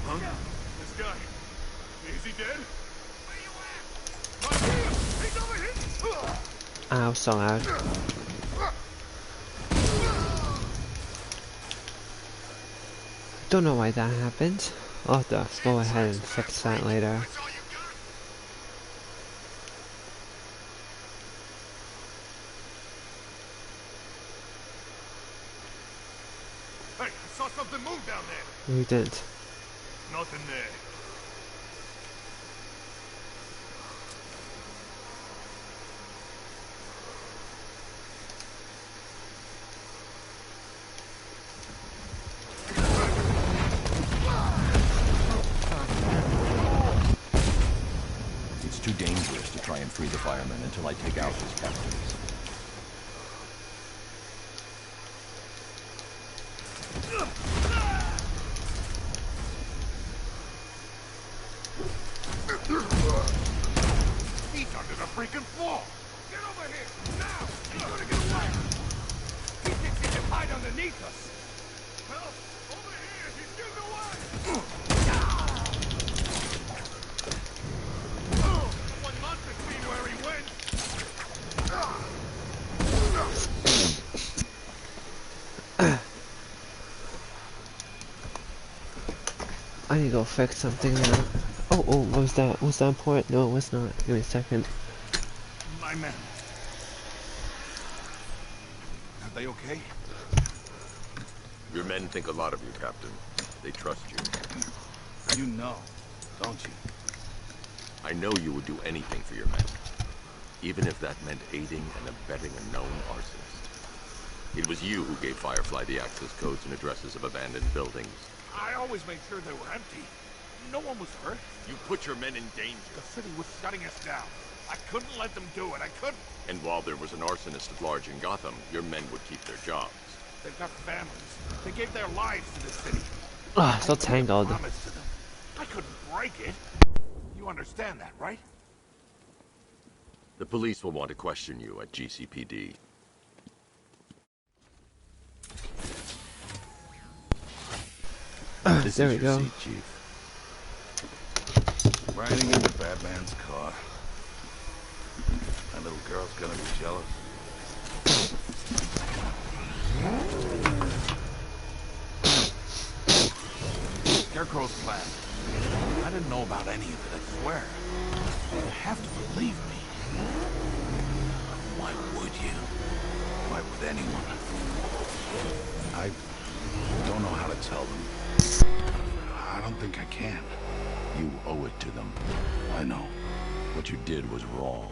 Huh? This guy. Is he dead? He's over here! Ow, so loud. Don't know why that happened. I'll have to go ahead and fix that later. Hey, I saw something move down there. We didn't. Nothing there. It's too dangerous to try and free the firemen until I take out his captors. He's under the freaking floor! Get over here! Now! He's gonna get away! He thinks he can hide underneath us! Help! Over here! He's getting away! Someone must have seen where he went! I need to go fix something now. Oh, what was that? Was that important? No, it was not. Give me a second. My men. Are they okay? Your men think a lot of you, Captain. They trust you. You know, don't you? I know you would do anything for your men. Even if that meant aiding and abetting a known arsonist. It was you who gave Firefly the access codes and addresses of abandoned buildings. I always made sure they were empty. No one was hurt. You put your men in danger. The city was shutting us down. I couldn't let them do it. I couldn't. And while there was an arsonist at large in Gotham, your men would keep their jobs. They've got families. They gave their lives to the city. Ah, so tangled. I promised to them. I couldn't break it. You understand that, right? The police will want to question you at GCPD. There we go. Seat, Chief. Riding into Batman's car. That little girl's gonna be jealous. Scarecrow's plan. I didn't know about any of it, I swear. You have to believe me. Why would you? Why would anyone? I don't know how to tell them. I don't think I can. You owe it to them. I know. What you did was wrong.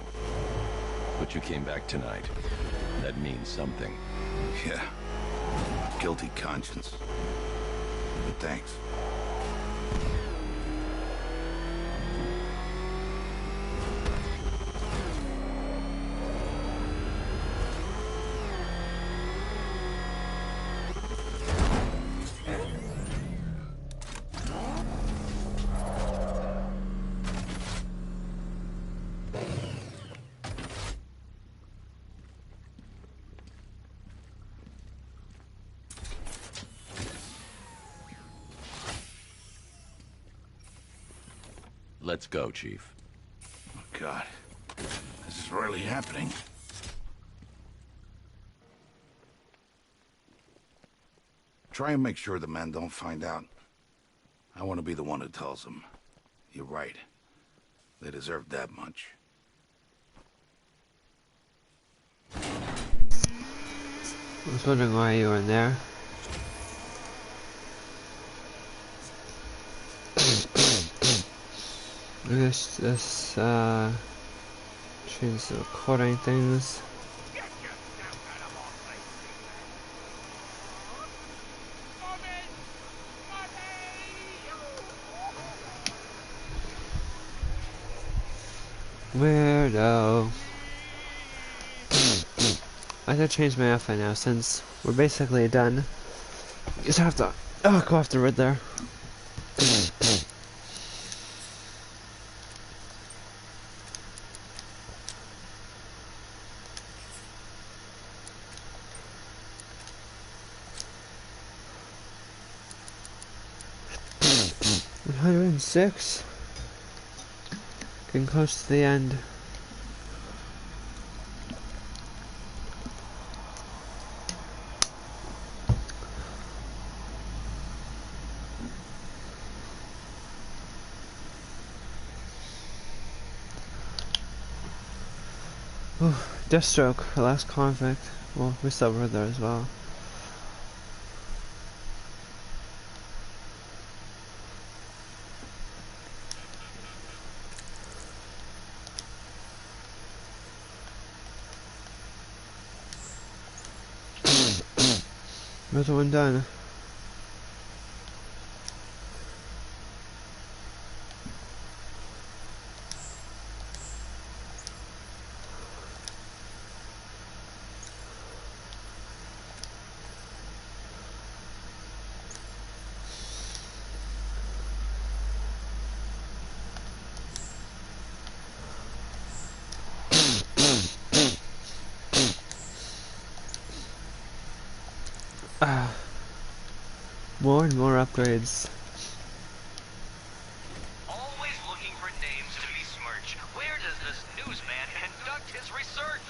But you came back tonight. That means something. Yeah. Guilty conscience. But thanks. Let's go, Chief. Oh, God. This is really happening. Try and make sure the men don't find out. I want to be the one who tells them. You're right. They deserve that much. I was wondering why you were in there. I guess this, change the recording things. Weirdo. I gotta change my outfit now since we're basically done. You just have to go after Riddler. 106. Getting close to the end. Ooh, Deathstroke, the last convict. Well, we still have Riddler as well. Another one done. More and more upgrades. Always looking for names to besmirch. Where does this newsman conduct his research?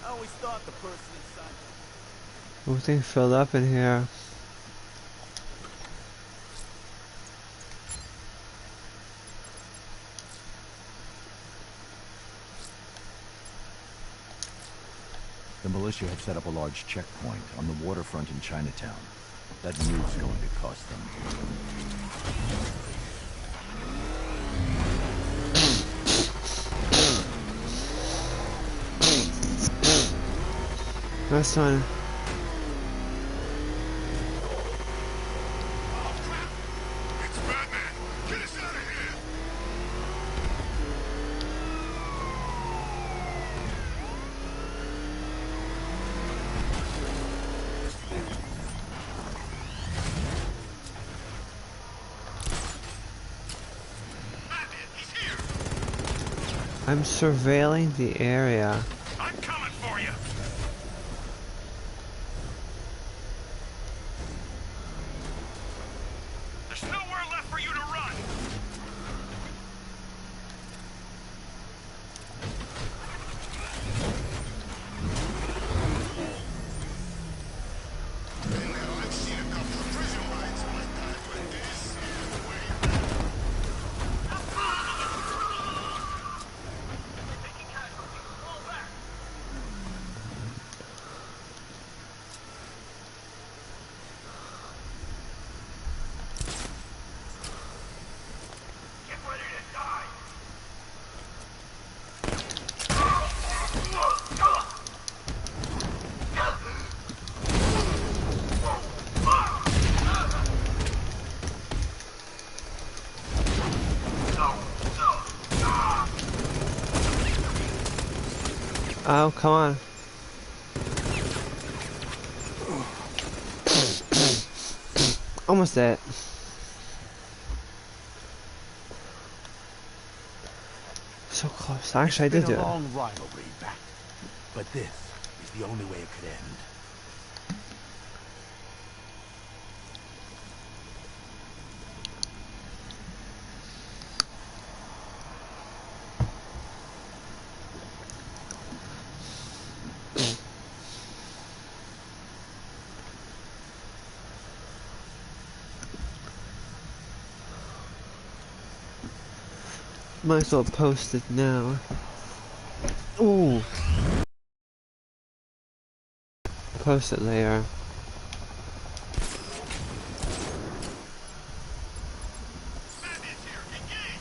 I always thought the person inside. Everything filled up in here. The militia have set up a large checkpoint on the waterfront in Chinatown. That move's going to cost them. Nice one. Oh crap! It's Batman! Get us out of here! He's here! I'm surveilling the area. I'm coming for you! There's nowhere left for you to run! I've seen a couple of prison rides like that, but this is the way. Get ready to die! Oh, come on. Almost there. So close. Actually, I did do It's been a it. long rivalry, Bat. But this is the only way it could end. Might as well post it now. Ooh. Post it later. Bandits here! Engage!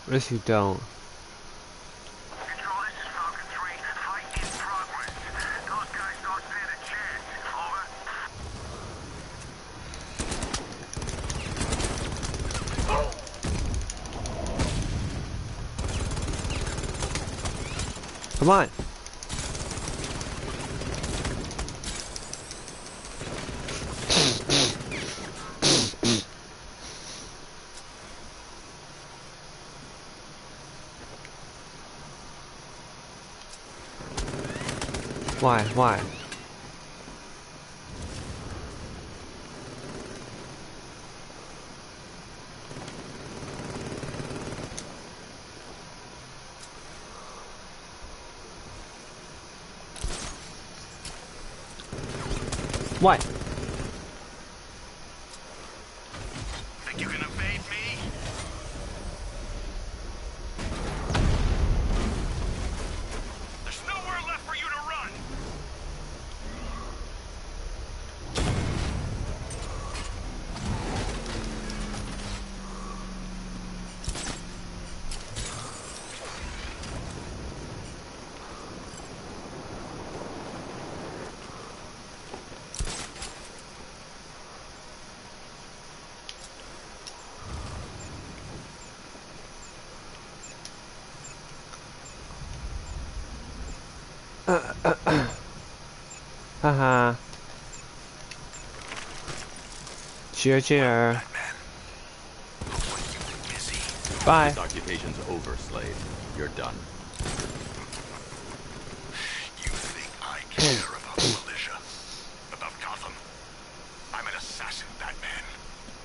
What if you don't? Control, this is Falcon 3. Fight in progress. Those guys don't stand a chance. Over. Come on. Why? Why? What? Think you can evade me? There's nowhere left for you to run. Haha. Cheer, cheer. Bye. This occupation's over, Slade. You're done. You think I care about the militia? About Gotham? I'm an assassin, Batman.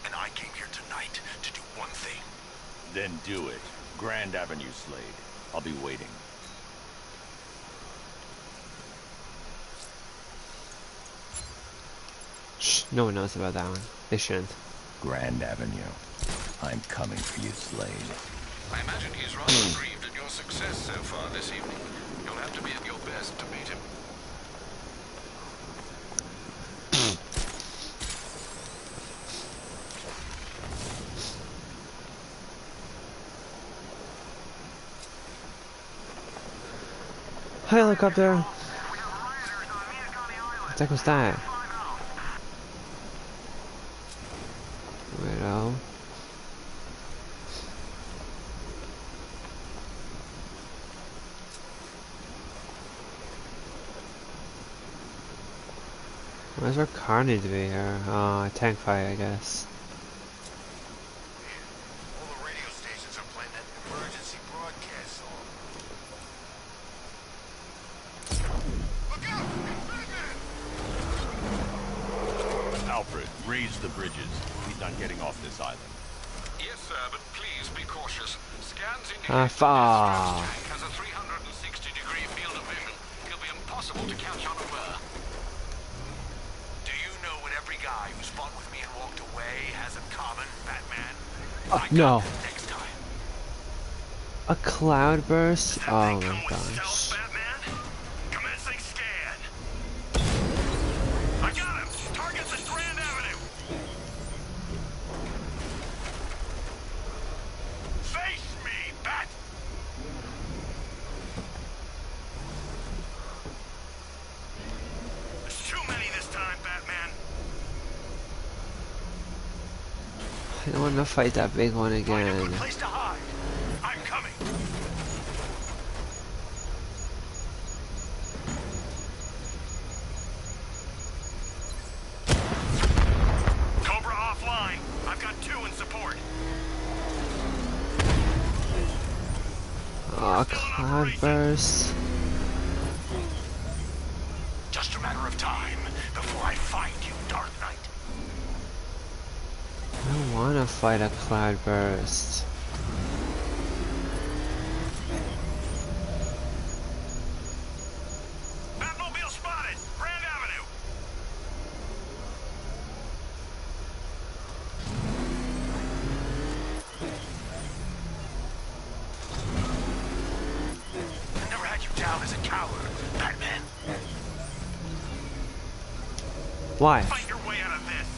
And I came here tonight to do one thing. Then do it. Grand Avenue, Slade. I'll be waiting. Shh, no one knows about that one. They shouldn't. Grand Avenue. I'm coming for you, Slade. I imagine he's rather grieved at your success so far this evening. You'll have to be at your best to beat him. Hi, helicopter. What the heck was that? Riddle. Why does our car need to be here? Oh, a tank fight, I guess. All the radio stations are playing that emergency broadcast song. Look out! Batman! Alfred, raise the bridges. He's not getting off this island. Yes, sir, but please be cautious. Scans indicate Ah, that this fuck. tank has a 360-degree field of vision. It'll be impossible to catch unaware. Do you know what every guy who's fought with me and walked away has in common, Batman? No. Next time. A cloud burst? That Oh thing my come with stealth, gosh. Batman? Commencing scan. I got him! Target's at Grand Avenue! Face me, Bat! There's too many this time, Batman. I don't want to fight that big one Find a again. good place to hide. I'm coming. Cobra offline. I've got 2 in support. Oh, cloud burst. Just a matter of time before I find you, Dark Knight. I don't want to fight a cloud burst. Batmobile spotted! Grand Avenue! I never had you down as a coward, Batman. Why? Fight your way out of this.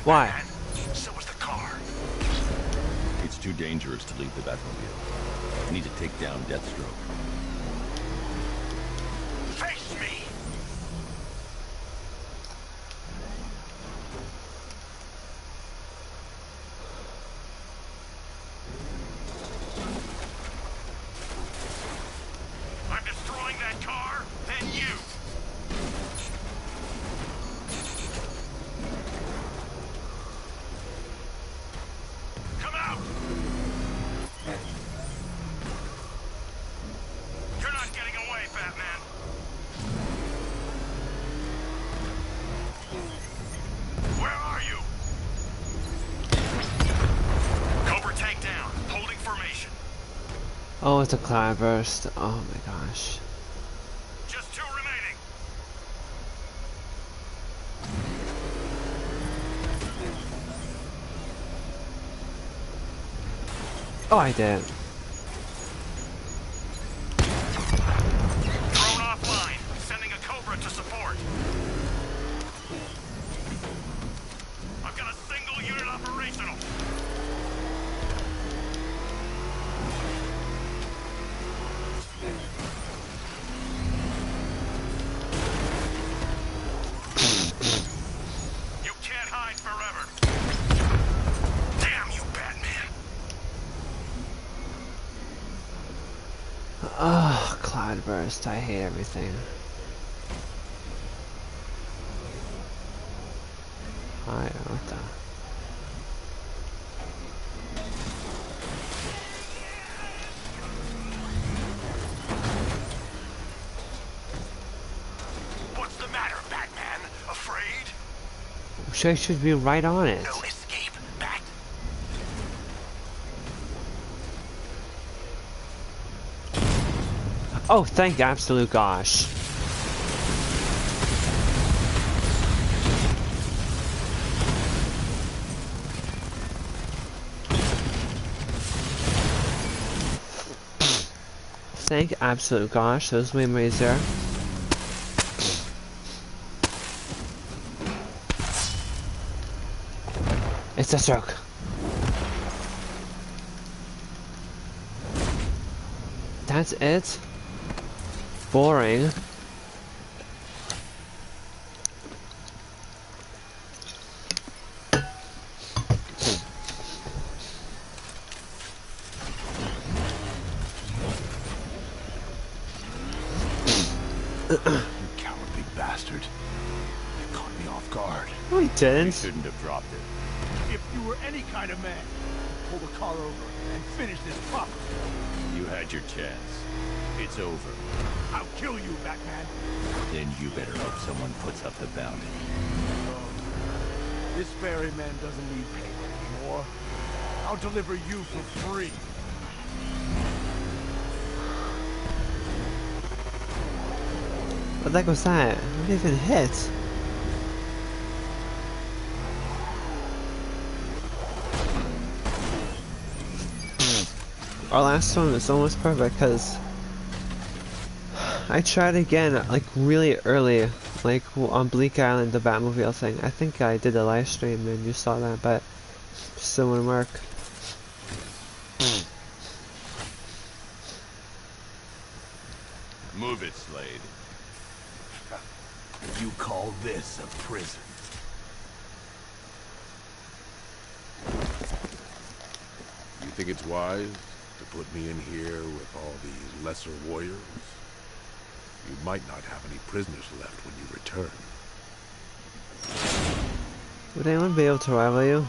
Why? Batman. So was the car. It's too dangerous to leave the Batmobile. I need to take down Deathstroke. Face me! I'm destroying that car, then you! Come out! You're not getting away, Batman! Where are you? Cobra tank down, holding formation. Oh, it's a cloudburst. Oh my gosh. Just 2 remaining. Oh, I did. Drone offline, sending a Cobra to support. I've got a single unit operational. You can't hide forever. Damn you, Batman. Oh, cloudburst. I hate everything. What the? What's the matter, Batman? Afraid? I should be right on it. No escape, Bat. Oh, thank absolute gosh. Thank absolute gosh, those memories there. It's a stroke. That's it? Boring. You cowardly bastard. You caught me off guard. No, he You didn't. shouldn't have dropped it. If you were any kind of man, pull the car over and finish this properly. You had your chance. It's over. I'll kill you, Batman. Then you better hope someone puts up the bounty. This ferryman doesn't need payment anymore. I'll deliver you for free. What the heck was that? What even hit? Our last one was almost perfect because I tried again like really early, like on Bleak Island, the Batmobile thing. I think I did a live stream and you saw that, but it still wouldn't work. Move it, Slade. You call this a prison? You think it's wise to put me in here with all these lesser warriors? You might not have any prisoners left when you return. Would anyone be able to rival you?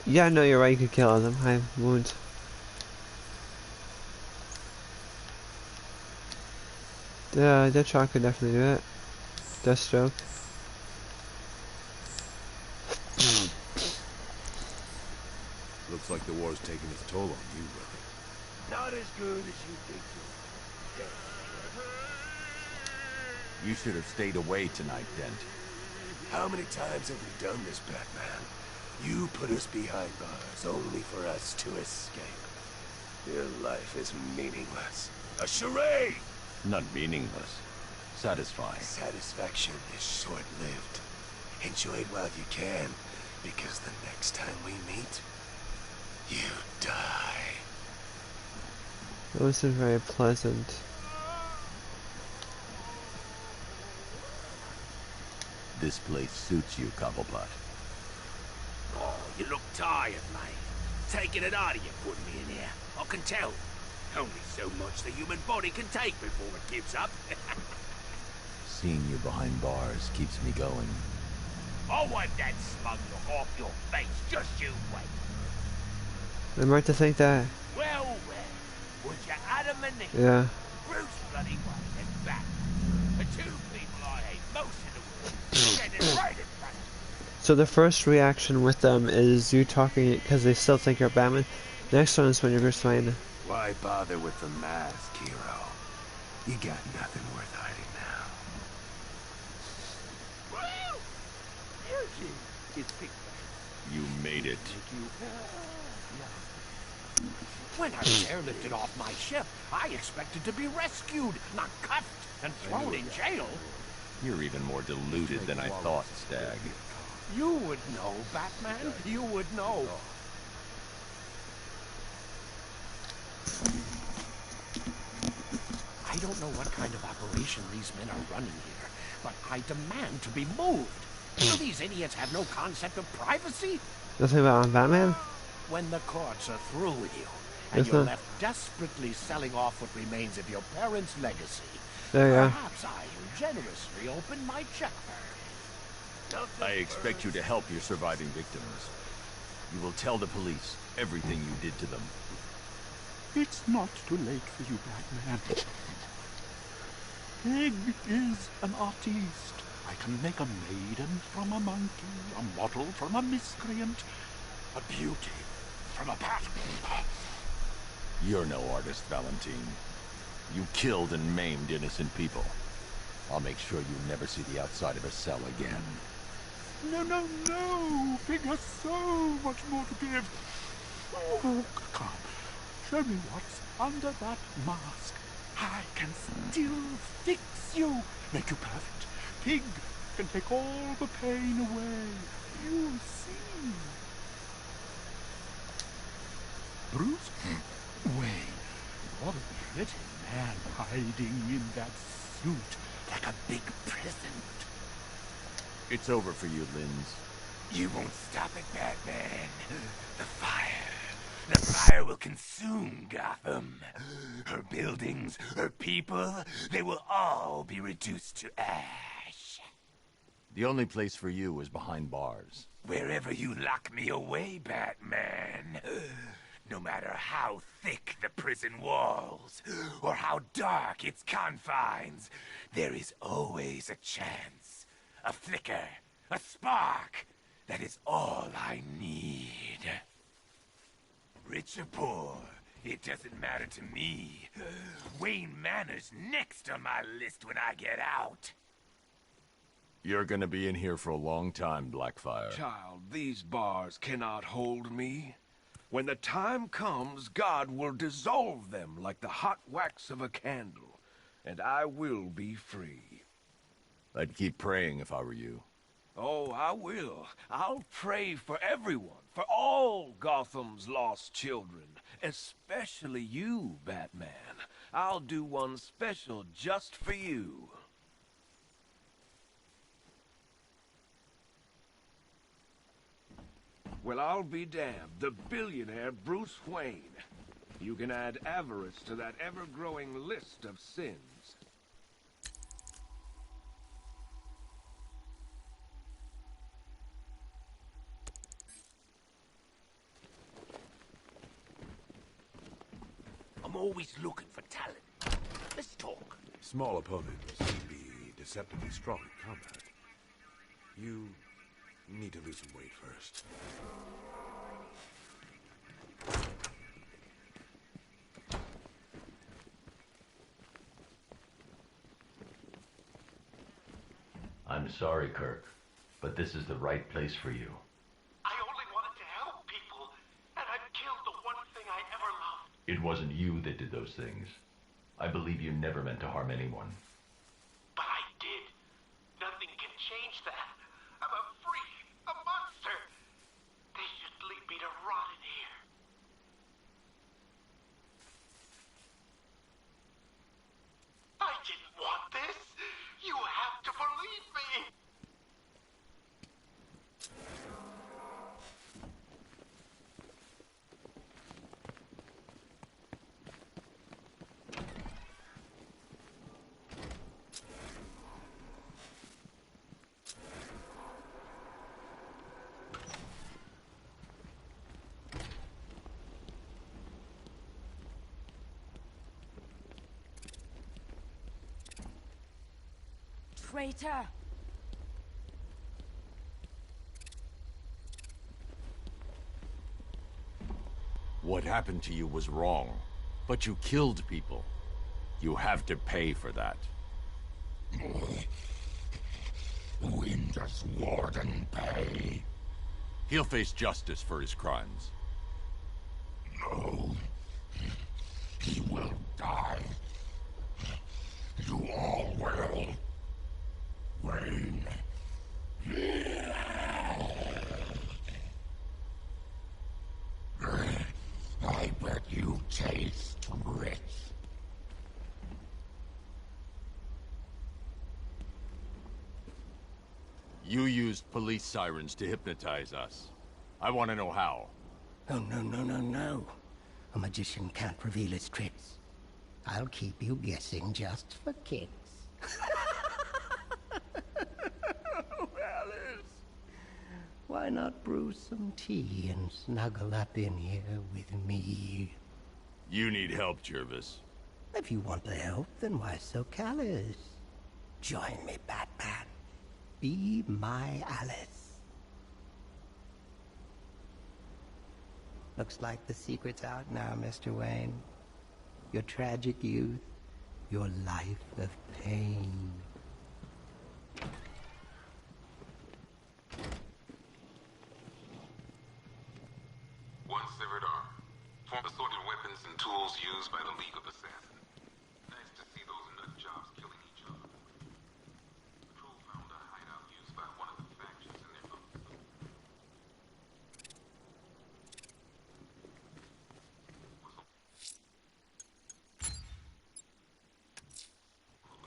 Yeah, no, you're right, you could kill them. I won't. Deathstroke could definitely do it. Deathstroke. Looks like the war's taking its toll on you, brother. Not as good as you think You should have stayed away tonight, Dent. How many times have we done this, Batman? You put us behind bars only for us to escape. Your life is meaningless. A charade! Not meaningless. Satisfying. Satisfaction is short-lived. Enjoy it while you can, because the next time we meet, you die. It wasn't very pleasant. This place suits you, Cobblepot. Oh, you look tired, mate. Taking it out of you putting me in here. I can tell. Only so much the human body can take before it gives up. Seeing you behind bars keeps me going. I'll wipe that smug look off your face. Just you wait. I'm right to think that. Well, was you Adam and Eve? Yeah. Bruce bloody Wayne and Batman. The two people I hate most in the world. Standing right in front of me. So the first reaction with them is you talking because they still think you're Batman. Next one is when you're Bruce Wayne. Why bother with the mask, hero? You got nothing worth hiding now. Woo! Energy is picked up. You made it. When I was airlifted off my ship, I expected to be rescued, not cuffed and thrown in jail. You're even more deluded than I thought, Stag. You would know, Batman. You would know. I don't know what kind of operation these men are running here, but I demand to be moved. Do these idiots have no concept of privacy? Nothing about Batman? When the courts are through with you, and you're left desperately selling off what remains of your parents' legacy, There you go. perhaps I will generously open my checkbook. I expect you to help your surviving victims. You will tell the police everything you did to them. It's not too late for you, Batman. Pig is an artiste. I can make a maiden from a monkey, a model from a miscreant, a beauty from a bat. You're no artist, Valentine. You killed and maimed innocent people. I'll make sure you never see the outside of a cell again. No, no, no! Pig has so much more to give. Oh, come. Show me what's under that mask. I can still fix you, make you perfect. Pig can take all the pain away. You'll see. Bruce Wayne, what a pretty man hiding in that suit like a big present. It's over for you, Linz. You won't stop it, Batman. The fire will consume Gotham. Her buildings, her people, they will all be reduced to ash. The only place for you is behind bars. Wherever you lock me away, Batman. No matter how thick the prison walls, or how dark its confines, there is always a chance. A flicker, a spark. That is all I need. Rich or poor, it doesn't matter to me. Wayne Manor's next on my list when I get out. You're gonna be in here for a long time, Blackfire. Child, these bars cannot hold me. When the time comes, God will dissolve them like the hot wax of a candle, and I will be free. I'd keep praying if I were you. Oh, I will. I'll pray for everyone, for all Gotham's lost children, especially you, Batman. I'll do one special just for you. Well, I'll be damned. The billionaire Bruce Wayne. You can add avarice to that ever-growing list of sins. I'm always looking for talent. Let's talk. Small opponents can be deceptively strong in combat. You need to lose some weight first. I'm sorry, Kirk, but this is the right place for you. I only wanted to help people, and I killed the one thing I ever loved. It wasn't you that did those things. I believe you never meant to harm anyone. But I traitor! What happened to you was wrong, but you killed people. You have to pay for that. When does Warden pay? He'll face justice for his crimes. No. He will die. You all will. Wayne. I bet you taste rich. You used police sirens to hypnotize us. I want to know how. Oh, no. A magician can't reveal his tricks. I'll keep you guessing just for kicks. Alice! Why not brew some tea and snuggle up in here with me? You need help, Jervis. If you want the help, then why so callous? Join me, Batman. Be my Alice. Looks like the secret's out now, Mr. Wayne. Your tragic youth, your life of pain. One severed arm. Form assorted weapons and tools used by the League of Assassins. Nice to see those nut jobs killing each other. Patrol found a hideout used by one of the factions in their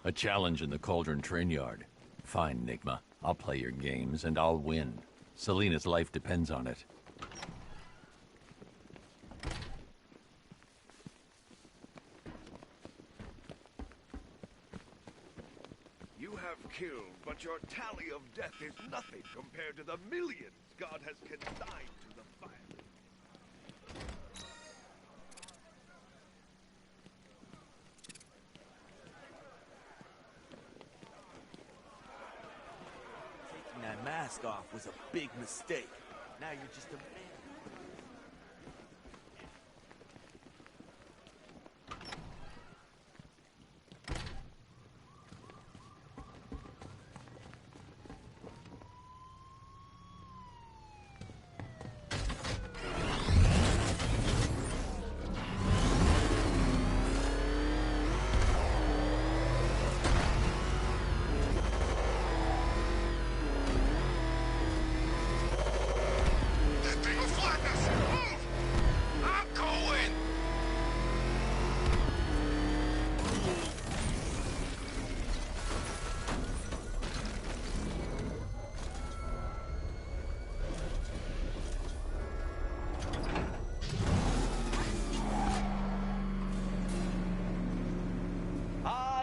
A challenge in the Cauldron train yard. Fine, Nigma. I'll play your games, and I'll win. Selina's life depends on it. You have killed, but your tally of death is nothing compared to the millions God has consigned to the fire. That mask off was a big mistake. Now you're just a man.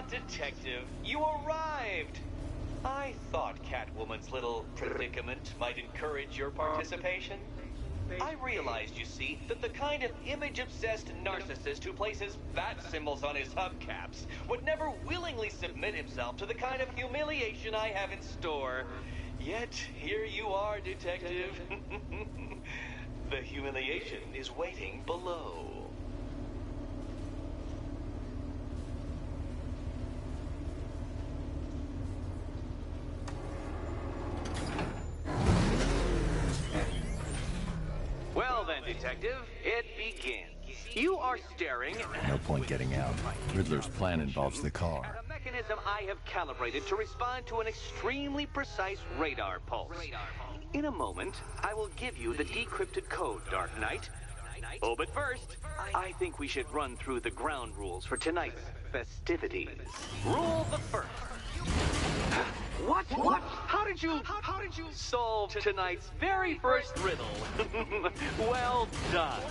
Detective, you arrived! I thought Catwoman's little predicament might encourage your participation. I realized, you see, that the kind of image-obsessed narcissist who places bat symbols on his hubcaps would never willingly submit himself to the kind of humiliation I have in store. Yet, here you are, Detective. The humiliation is waiting below. Well then, Detective, it begins. You are staring No point getting out. Riddler's plan involves the car. at a mechanism I have calibrated to respond to an extremely precise radar pulse. In a moment, I will give you the decrypted code, Dark Knight. Oh, but first, I think we should run through the ground rules for tonight's festivities. Rule the first. What? How did you solve tonight's very first riddle? Well done.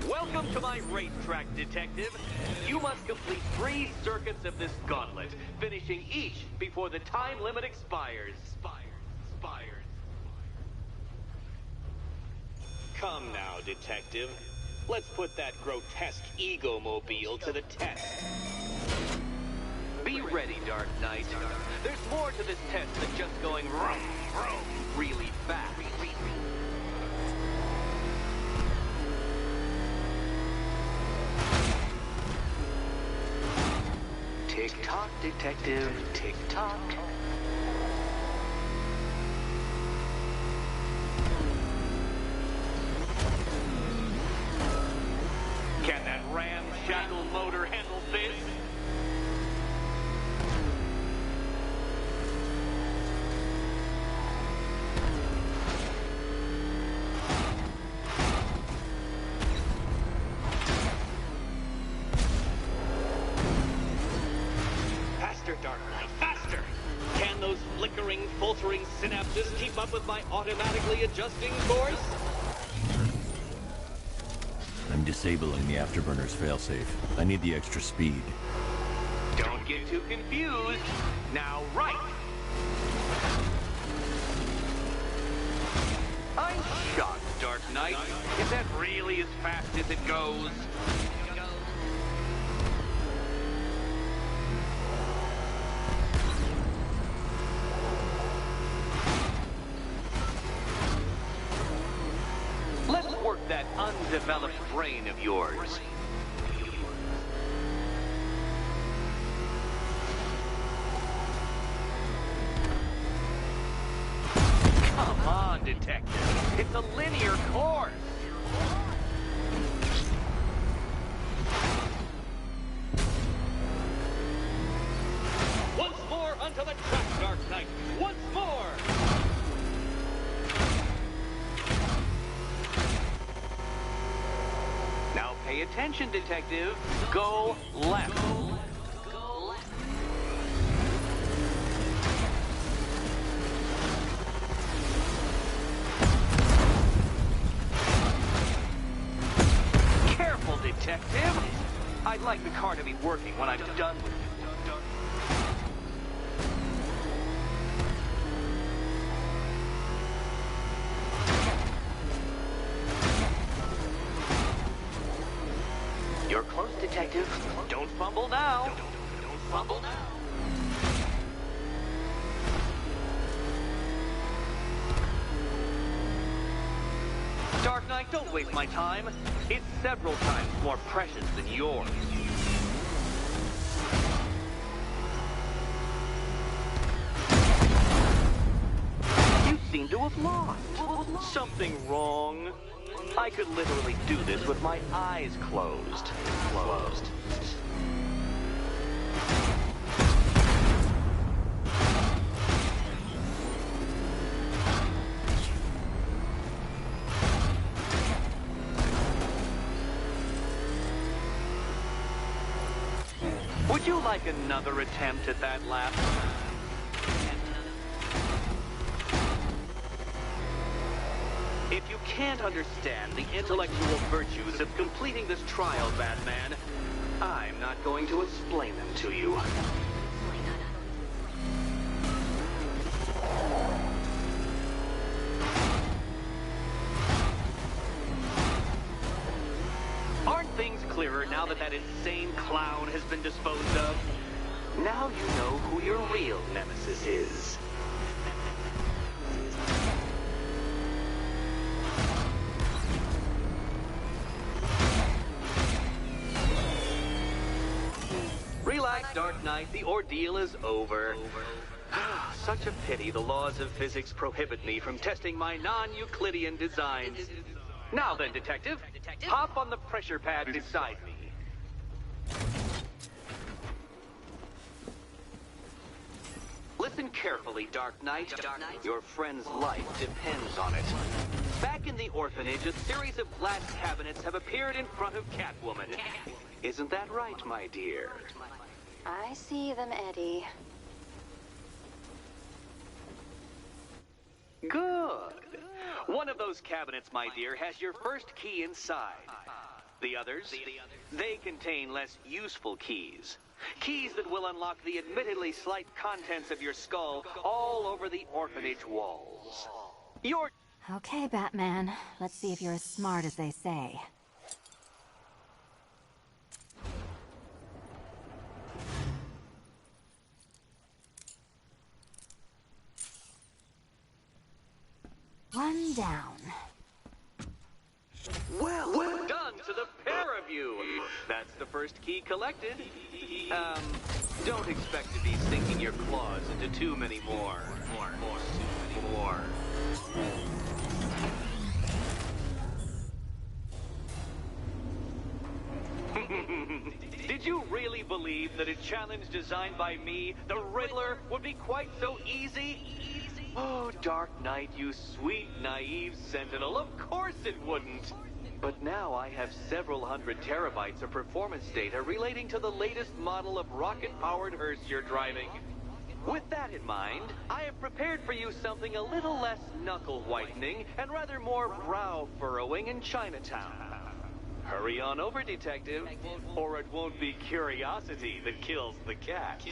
Welcome to my racetrack, Detective. You must complete 3 circuits of this gauntlet, finishing each before the time limit expires. Come now, Detective. Let's put that grotesque ego-mobile to the test. Be ready, Dark Knight. There's more to this test than just going vroom, vroom, really fast. Tick-tock, detective, tick-tock. Can that ramshackle motor handle this? Faster, Dark Knight, faster! Can those flickering, faltering synapses keep up with my automatically adjusting course? I'm disabling the afterburner's failsafe. I need the extra speed. Don't get too confused. Now, right! I'm shocked, Dark Knight. Is that really as fast as it goes? Let's work that undeveloped brain of yours. Come on, detective. It's a linear course. Once more onto the track, Dark Knight. Once more. Now pay attention, detective. Go left. Careful, detective. I'd like the car to be working when I'm done with it. You're close, detective. Don't fumble now. Don't fumble now. Dark Knight, don't waste my time. It's several times more precious than yours. You seem to have lost. Something wrong? I could literally do this with my eyes closed. Would you like another attempt at that lap? If you can't understand the intellectual virtues of completing this trial, Batman, I'm not going to explain them to you. Aren't things clearer now that that insane clown has been disposed of? Now you know who your real nemesis is. Relax, Dark Knight. The ordeal is over. Such a pity the laws of physics prohibit me from testing my non-Euclidean designs. Now then, detective, hop on the pressure pad beside me. Listen carefully, Dark Knight. Your friend's life depends on it. Back in the orphanage, a series of glass cabinets have appeared in front of Catwoman. Isn't that right, my dear? I see them, Eddie. Good. One of those cabinets, my dear, has your first key inside. The others, they contain less useful keys. Keys that will unlock the admittedly slight contents of your skull all over the orphanage walls. Okay, Batman. Let's see if you're as smart as they say. One down. Well done to the pair of you. That's the first key collected. Don't expect to be sinking your claws into too many more. Did you really believe that a challenge designed by me, the Riddler, would be quite so easy? Oh, Dark Knight, you sweet, naive sentinel, of course it wouldn't. But now I have several hundred terabytes of performance data relating to the latest model of rocket-powered hearse you're driving. With that in mind, I have prepared for you something a little less knuckle-whitening and rather more brow-furrowing in Chinatown. Hurry on over, detective, or it won't be curiosity that kills the cat.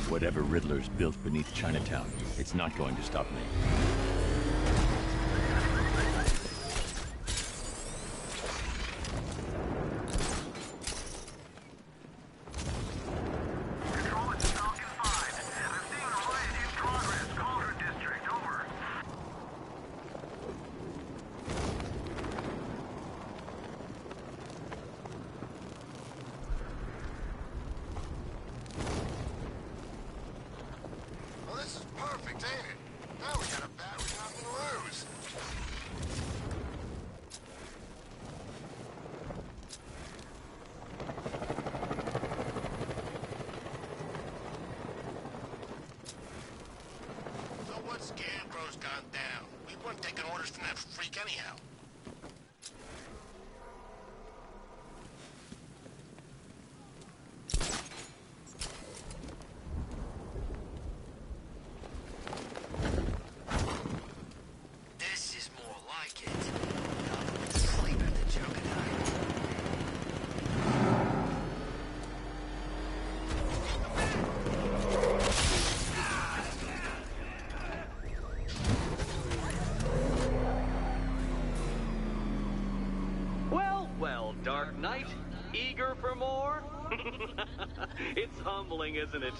Whatever Riddler's built beneath Chinatown, it's not going to stop me. Scarecrow's gone down. We weren't taking orders from that freak anyhow. This is more like it. Sleep at the Juggernaut. Well, Dark Knight, eager for more? It's humbling, isn't it?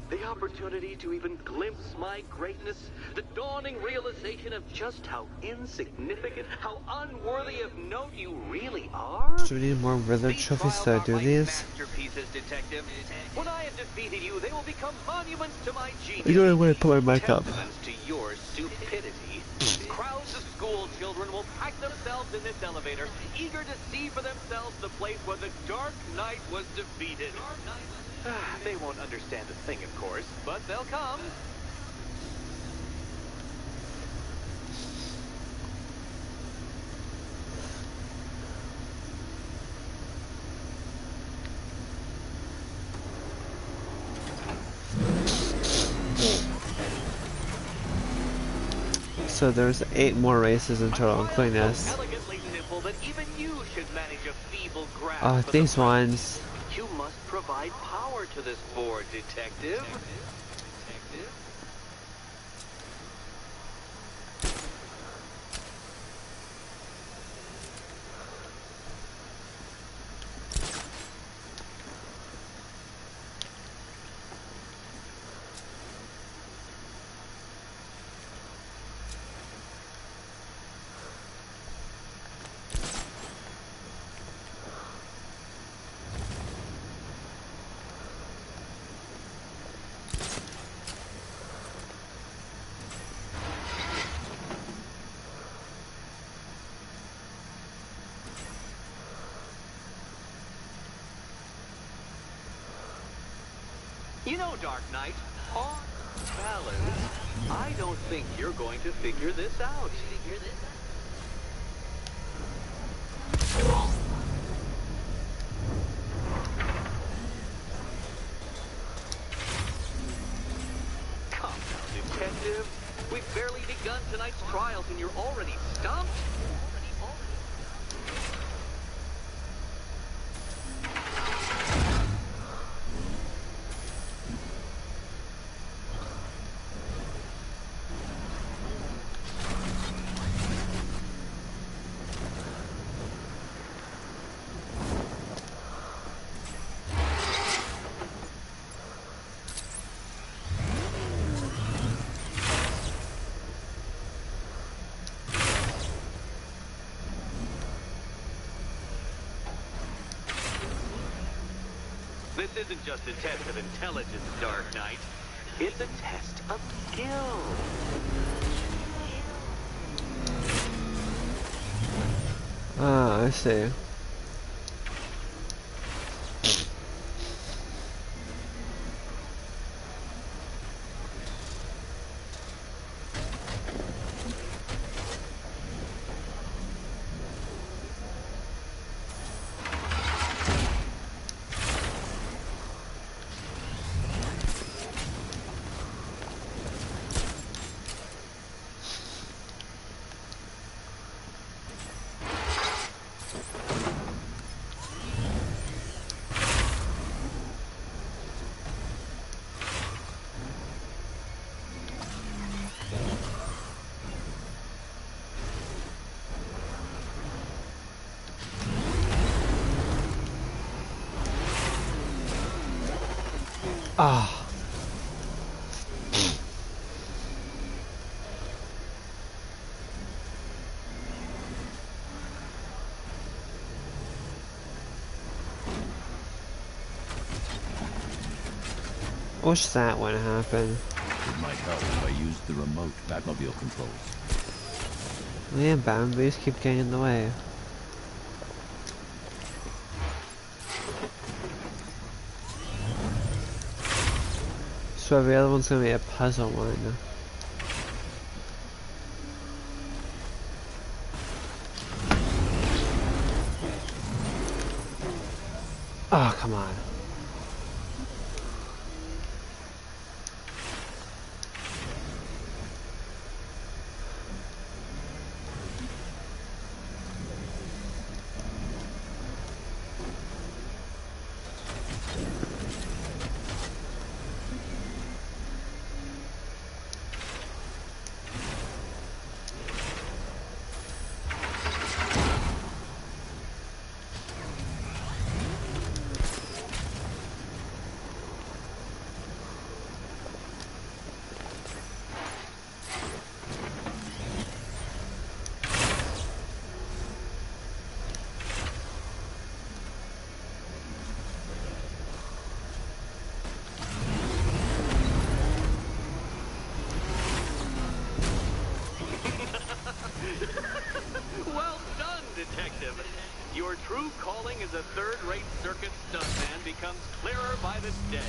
The opportunity to even glimpse my greatness, the dawning realization of just how insignificant, how unworthy of note you really are. Do we need more Riddler trophies to do these? Masterpieces, detective. When I have defeated you, they will become monuments to my genius. You don't want to put my mic up. Testaments to your stupidity. Crowds of school children will pack themselves in this elevator, eager to see for themselves the place where the Dark Knight was defeated. They won't understand a thing, of course, but they'll come. So there's 8 more races in total, including this. These ones. You must provide power to this board, detective. You know, Dark Knight, on balance, I don't think you're going to figure this out. Knight's trials and you're already stumped? This isn't just a test of intelligence, Dark Knight. It's a test of skill. Ah, I see. Ah. Wish that wouldn't happen. It might help if I used the remote Batmobile controls. Man, Batmobiles keep getting in the way. So every other one's gonna be a puzzle one. Oh, come on. Well done, Detective. Your true calling as a third-rate circus stuntman becomes clearer by the day.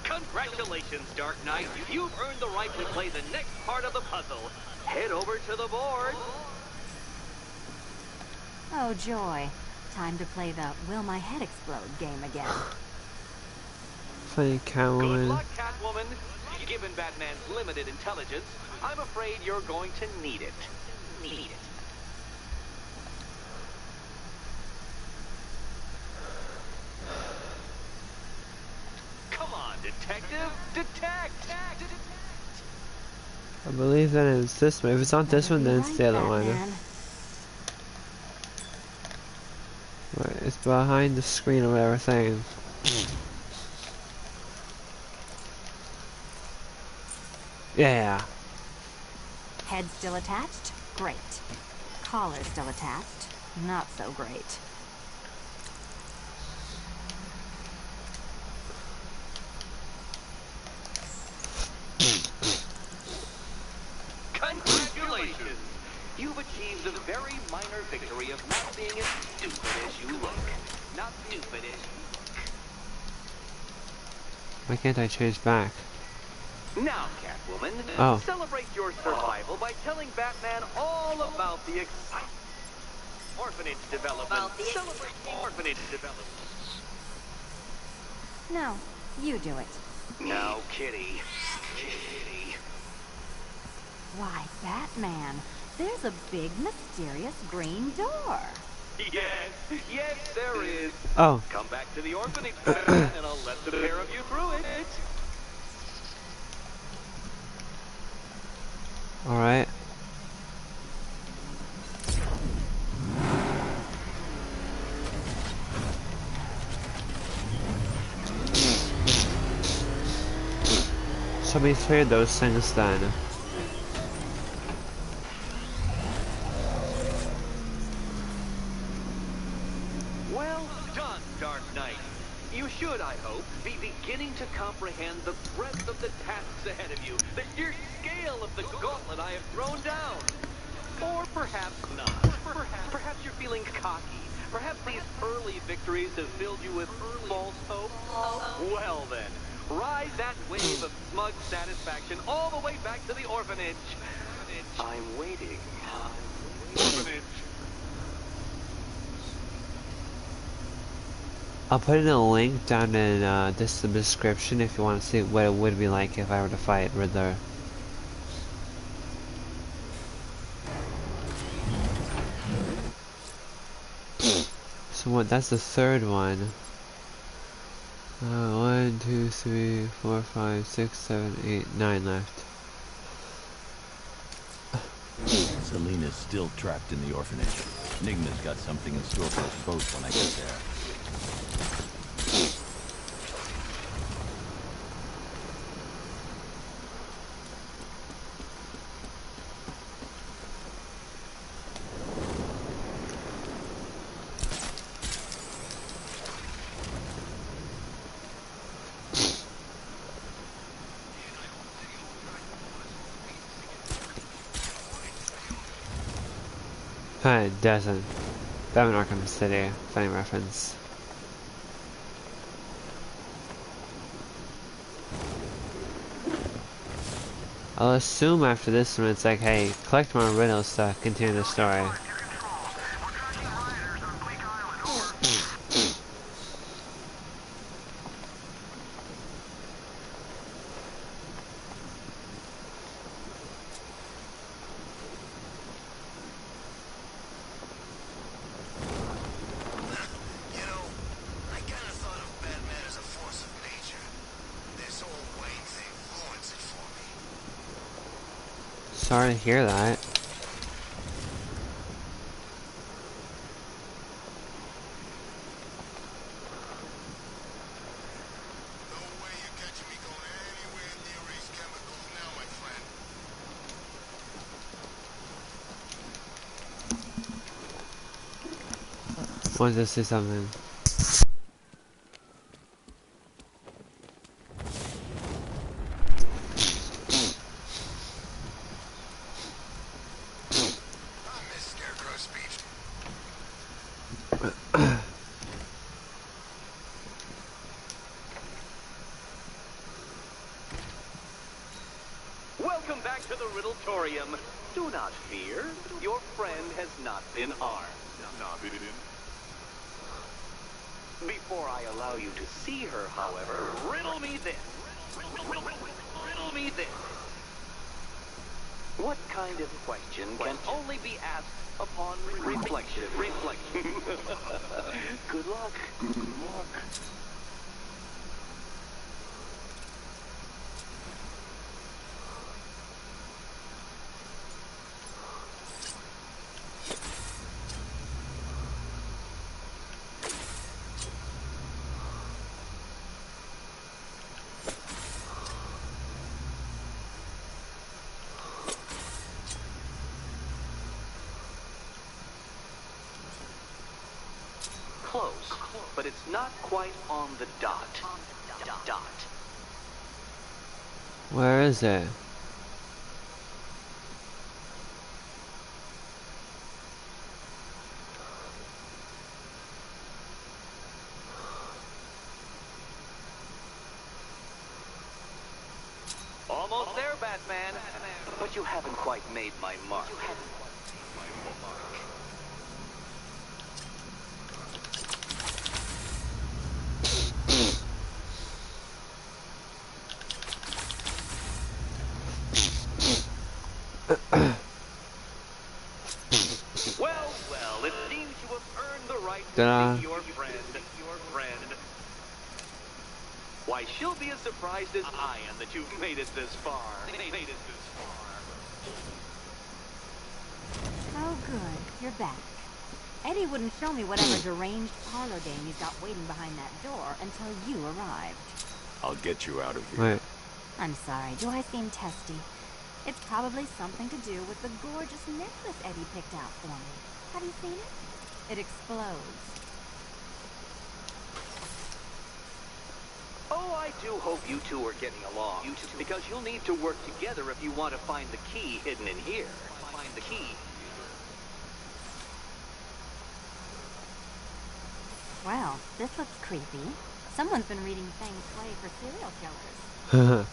Congratulations, Dark Knight. You've earned the right to play the next part of the puzzle. Head over to the board. Oh, joy. Time to play the Will My Head Explode game again. Funny Catwoman. Good luck, Catwoman. Given Batman's limited intelligence, I'm afraid you're going to need it. Need it. Come on, Detective. Detect. I believe that it's this one. If it's not this one, then it's the other one. Right, it's behind the screen or whatever thing. Yeah. Head still attached? Great. Collar still attached? Not so great. Congratulations! You've achieved the very minor victory of not being as stupid as you look. Not stupid as you look. Why can't I change back? Now, Catwoman, Oh. celebrate your survival by telling Batman all about the exciting orphanage development. Celebrate orphanage development. No, you do it. Now, Kitty. Kitty. Why, Batman, there's a big, mysterious green door. Yes, there is. Oh. Come back to the orphanage, Batman, and I'll let the pair of you through it. Alright. So we cleared those things then. Well done, Dark Knight. You should, I hope, be beginning to comprehend the breadth of the tasks ahead of you, the sheer scale of the gauntlet I have thrown down. Or perhaps not. Perhaps you're feeling cocky. Perhaps these early victories have filled you with false hope. Well then, ride that wave of smug satisfaction all the way back to the orphanage. I'm waiting. Orphanage. I'll put in a link down in this description if you want to see what it would be like if I were to fight Riddler. So what? That's the third one. 1, 2, 3, 4, 5, 6, 7, 8, 9 left. Selena's still trapped in the orphanage. Enigma's got something in store for us both when I get there. It doesn't. Batman Arkham City, funny reference. I'll assume after this one it's like, hey, collect more riddles to continue the story. Sorry to hear that. Wanted to say something. Welcome back to the Riddletorium. Do not fear. Your friend has not been armed. Before I allow you to see her, however, riddle me this. Riddle me this. What kind of question can only be asked upon reflection? Good luck. Good luck. Close, but it's not quite on the dot. Where is it? Almost Batman, but you haven't quite made my mark. Well, it seems you have earned the right to see your friend. Why, she'll be as surprised as I am that you've made it this far. Oh, good. You're back. Eddie wouldn't show me whatever deranged parlor game he's got waiting behind that door until you arrived. I'll get you out of here. Wait. I'm sorry. Do I seem testy? It's probably something to do with the gorgeous necklace Eddie picked out for me. Have you seen it? It explodes. Oh, I do hope you two are getting along. Because you'll need to work together if you want to find the key hidden in here. Find the key. Well, this looks creepy. Someone's been reading Feng Shui for serial killers.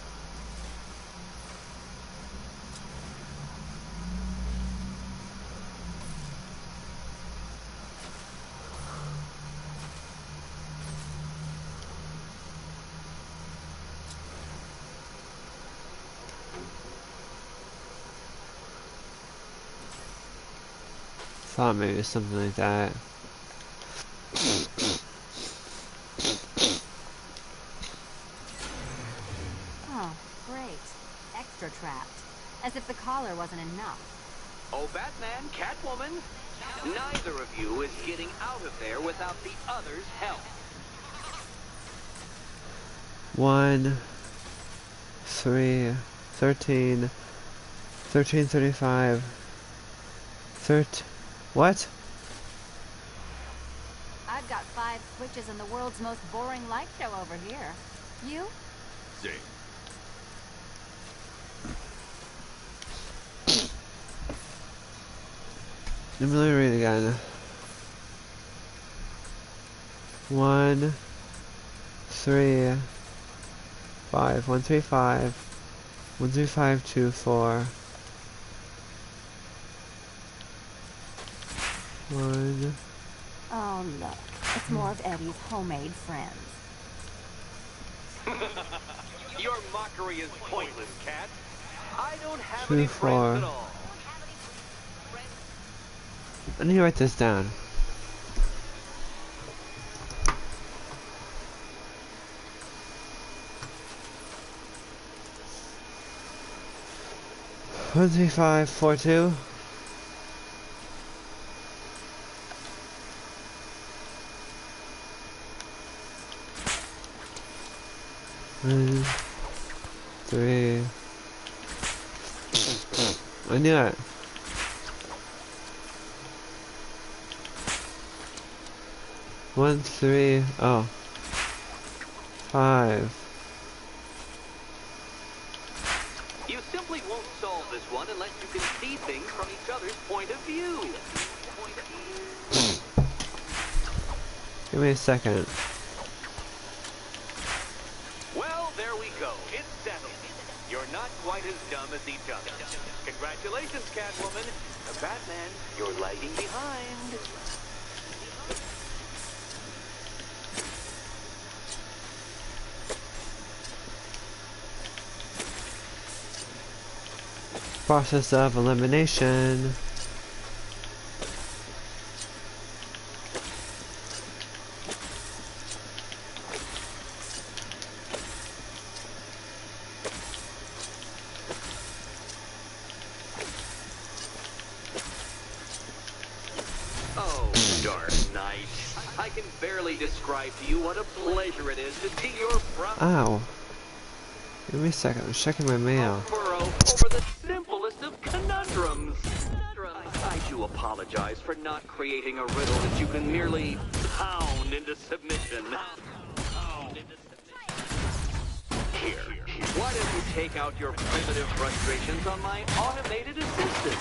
Thought maybe something like that. Oh, great. Extra trapped. As if the collar wasn't enough. Oh, Batman, Catwoman, neither of you is getting out of there without the other's help. 1, 3, 13, 1335, 13. What? I've got 5 switches in the world's most boring light show over here. You? Same. Let me read it again. 1, 3, 5, 1, 3, 5, 1, 3, 5, 2, 4. 1. Oh, look. It's more of Eddie's homemade friends. Your mockery is pointless, Cat. I don't have 2, any 4. friends at all. I need to write this down. One, 3, 5, 4, 2. 1, 3. I knew it. 1, 3. Oh. 5. You simply won't solve this one unless you can see things from each other's point of view. Give me a second. Well, there we go. It's settled. You're not quite as dumb as each other. Congratulations, Catwoman. Batman, you're lagging behind. Process of elimination. Oh, Dark Knight. I can barely describe to you what a pleasure it is to see your brow Ow. Give me a second, I'm checking my mail. furrow over the simplest of conundrums. I do apologize for not creating a riddle that you can merely pound into submission. Here, why don't you take out your primitive frustrations on my automated assistant?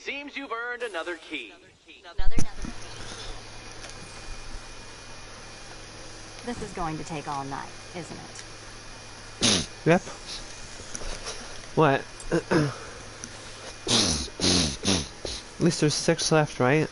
seems you've earned another key. This is going to take all night, isn't it? Yep. What? At least there's 6 left, right?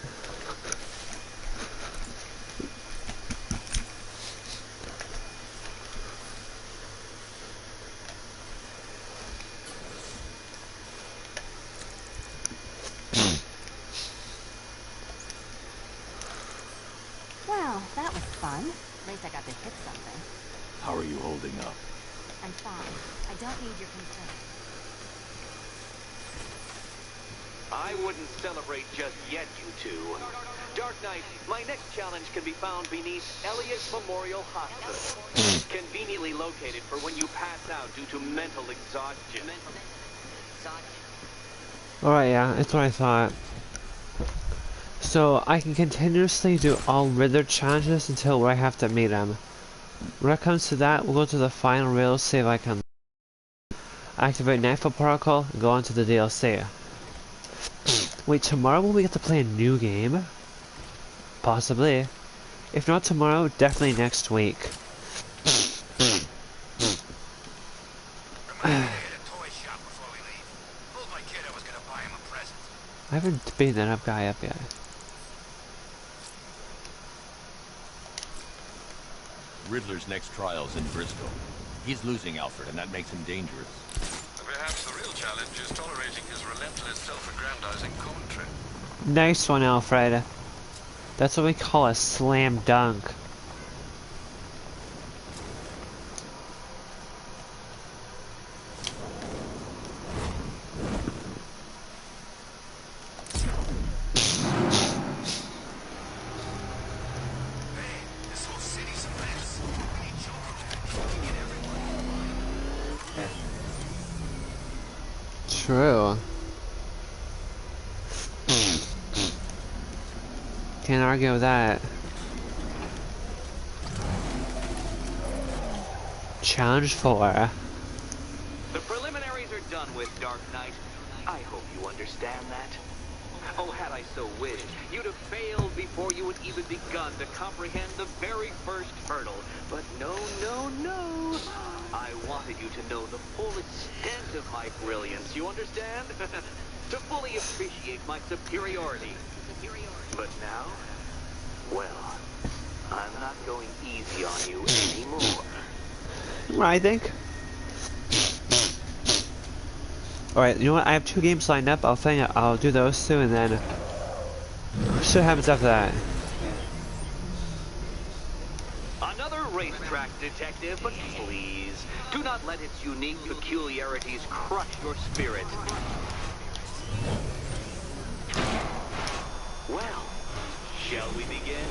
Well, that was fun. At least I got to hit something. How are you holding up? I'm fine. I don't need your concern. I wouldn't celebrate just yet, you two. Dark Knight, my next challenge can be found beneath Elliott Memorial Hospital. Conveniently located for when you pass out due to mental exhaustion. Alright, yeah, that's what I thought. So, I can continuously do all Riddler challenges until I have to meet him. When it comes to that, we'll go to the final Riddle, see if I can activate Nightfall Protocol, and go on to the DLC. Wait, tomorrow will we get to play a new game? Possibly. If not tomorrow, definitely next week. I haven't beaten that up guy up yet. Riddler's next trial's in Bristol. He's losing Alfred, and that makes him dangerous. Perhaps the real challenge is tolerating his relentless self-aggrandizing commentary. Nice one, Alfred. That's what we call a slam dunk. True. Can't argue with that. Challenge 4. The preliminaries are done with, Dark Knight. I hope you understand that. Oh, had I so wished, you'd have failed before you had even begun to comprehend the very first hurdle. But no, no, no. I wanted you to know the full extent of my brilliance, you understand? To fully appreciate my superiority. But now, well, I'm not going easy on you anymore. I think. Alright, you know what? I have 2 games lined up. I'll do those 2 and then see what happens after that. Another racetrack detective, but please, do not let its unique peculiarities crush your spirit. Well, shall we begin?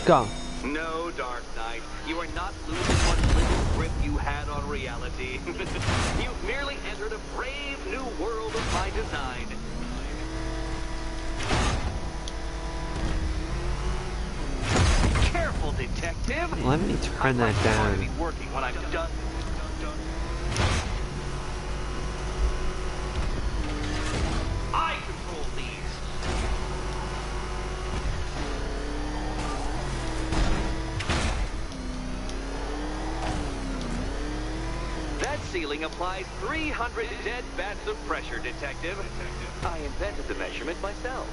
Go. No, Dark Knight, you are not losing what little grip you had on reality. You've merely entered a brave new world of my design. Careful, detective. Let me turn that down. Be working when I'm done. I control these. That ceiling applies 300 dead bats of pressure, detective. I invented the measurement myself.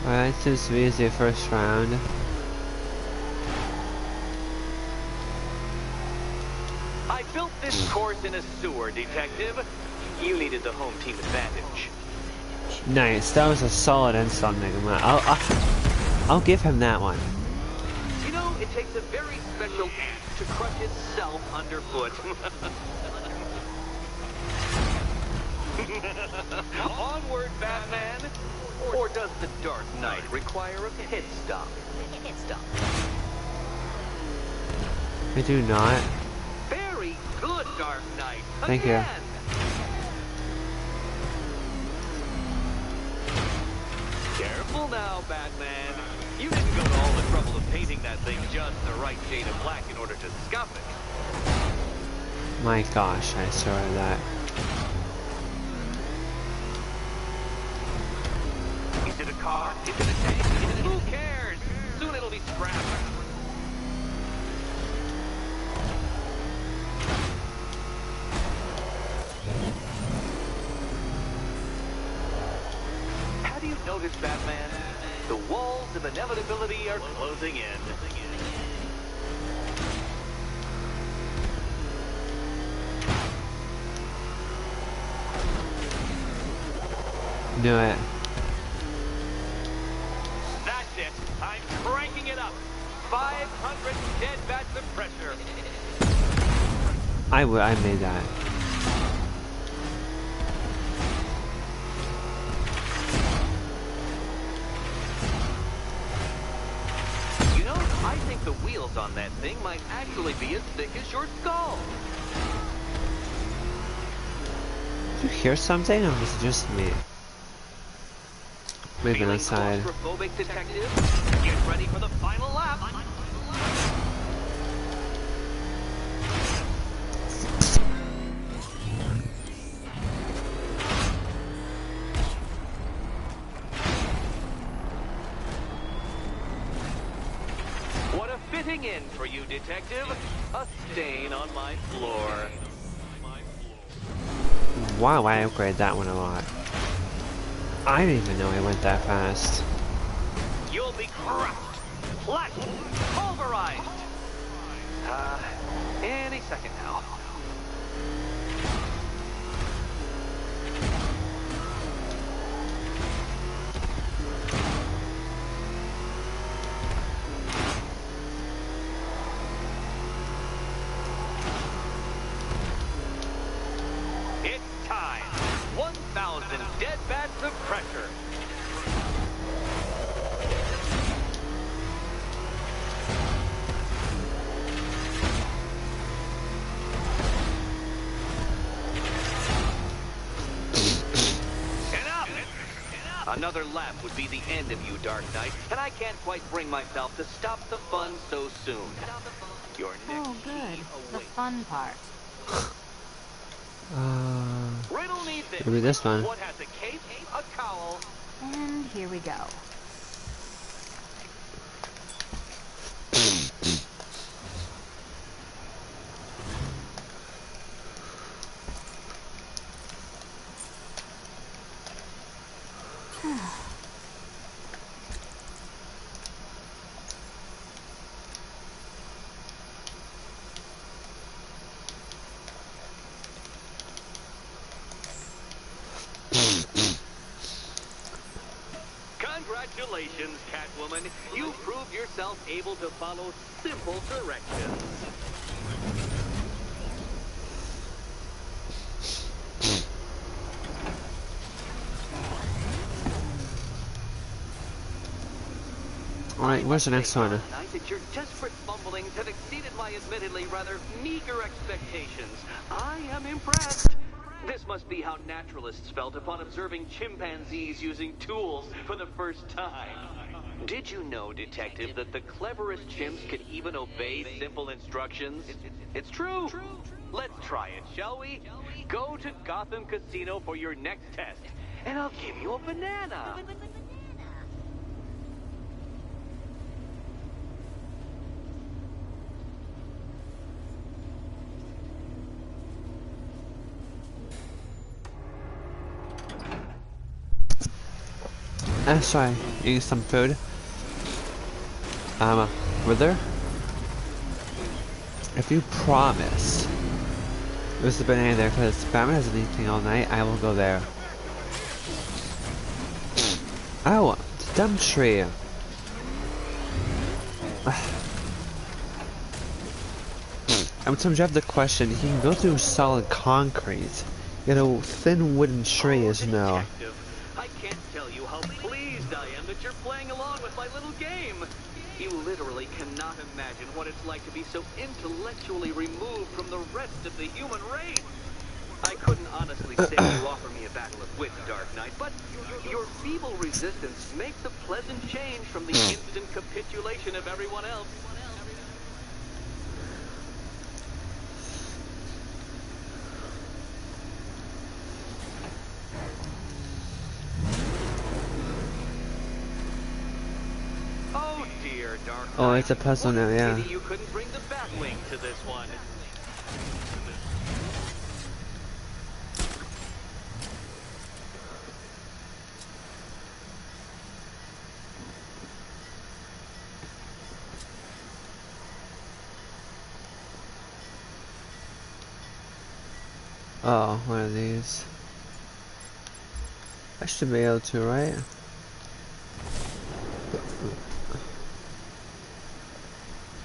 Alright, this is easy first round. I built this course in a sewer, detective. You needed the home team advantage. Nice, that was a solid install, Nigma. I'll give him that one. You know, it takes a very special ant to crush itself underfoot. Onward, Batman! Or does the Dark Knight require a pit stop? I do not. Very good, Dark Knight. Thank Again. you. Careful now, Batman. You didn't go to all the trouble of painting that thing just the right shade of black in order to scuff it. My gosh, I saw that. Is it a car? Is it a tank? Who cares? Soon it'll be scrapped. Have you noticed, Batman? The walls of inevitability are closing in. Knew it. That's it. I'm cranking it up. 500 dead bats of pressure. I made that. You know, I think the wheels on that thing might actually be as thick as your skull. Did you hear something, or was it just me? Maybe on the side. Claustrophobic, detective? Get ready for the final lap. What a fitting end for you, detective. A stain on my floor. Wow, I upgraded that one a lot. I didn't even know I went that fast. You'll be crushed, flattened, pulverized. Any second now. It's time. 1,000 dead bats of pressure. Another lap would be the end of you, Dark Knight, and I can't quite bring myself to stop the fun so soon. Your next Oh, good. The fun part. Riddle needs it. Maybe this one. What has a cape, a cowl, And here we go. Congratulations, Catwoman. You proved yourself able to follow simple directions. Alright, where's the next one? That your desperate fumblings have exceeded my admittedly rather meager expectations. I am impressed. This must be how naturalists felt upon observing chimpanzees using tools for the first time. Did you know, Detective, that the cleverest chimps can even obey simple instructions? It's true. Let's try it, shall we? Go to Gotham Casino for your next test, and I'll give you a banana. Sorry, eating some food. Riddler? If you promise there's a banana there, because Batman hasn't eaten all night, I will go there. Oh, the dumb tree. Every time you have the question, he can go through solid concrete. Yet a thin wooden tree is no. I can't tell you how pleased I am that you're playing along with my little game. You literally cannot imagine what it's like to be so intellectually removed from the rest of the human race. I couldn't honestly say you offer me a battle of wits, Dark Knight, but your feeble resistance makes a pleasant change from the instant capitulation of everyone else. Oh dear, Dark Knight. Oh, it's a puzzle now, yeah. Maybe you couldn't bring the Batwing to this one. Oh, one of these. I should be able to, right?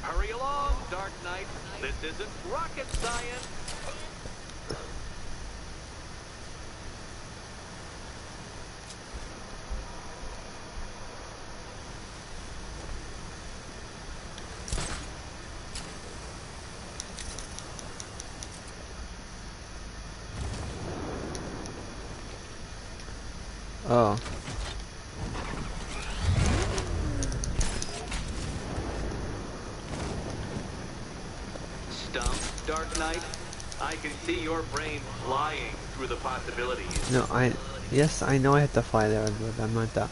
Hurry along, Dark Knight. This isn't rocket science. Oh. Stumped, Dark Knight? I can see your brain flying through the possibilities. No, yes, I know I have to fly there, but I'm not done.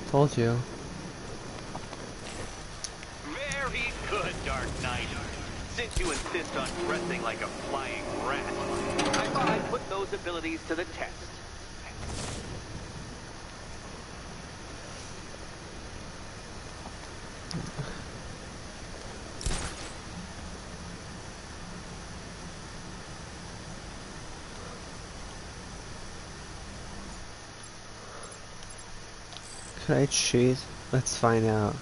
Told you. Very good, Dark Knight. Since you insist on dressing like a flying rat, I thought I'd put those abilities to the test. Could I cheat? Let's find out.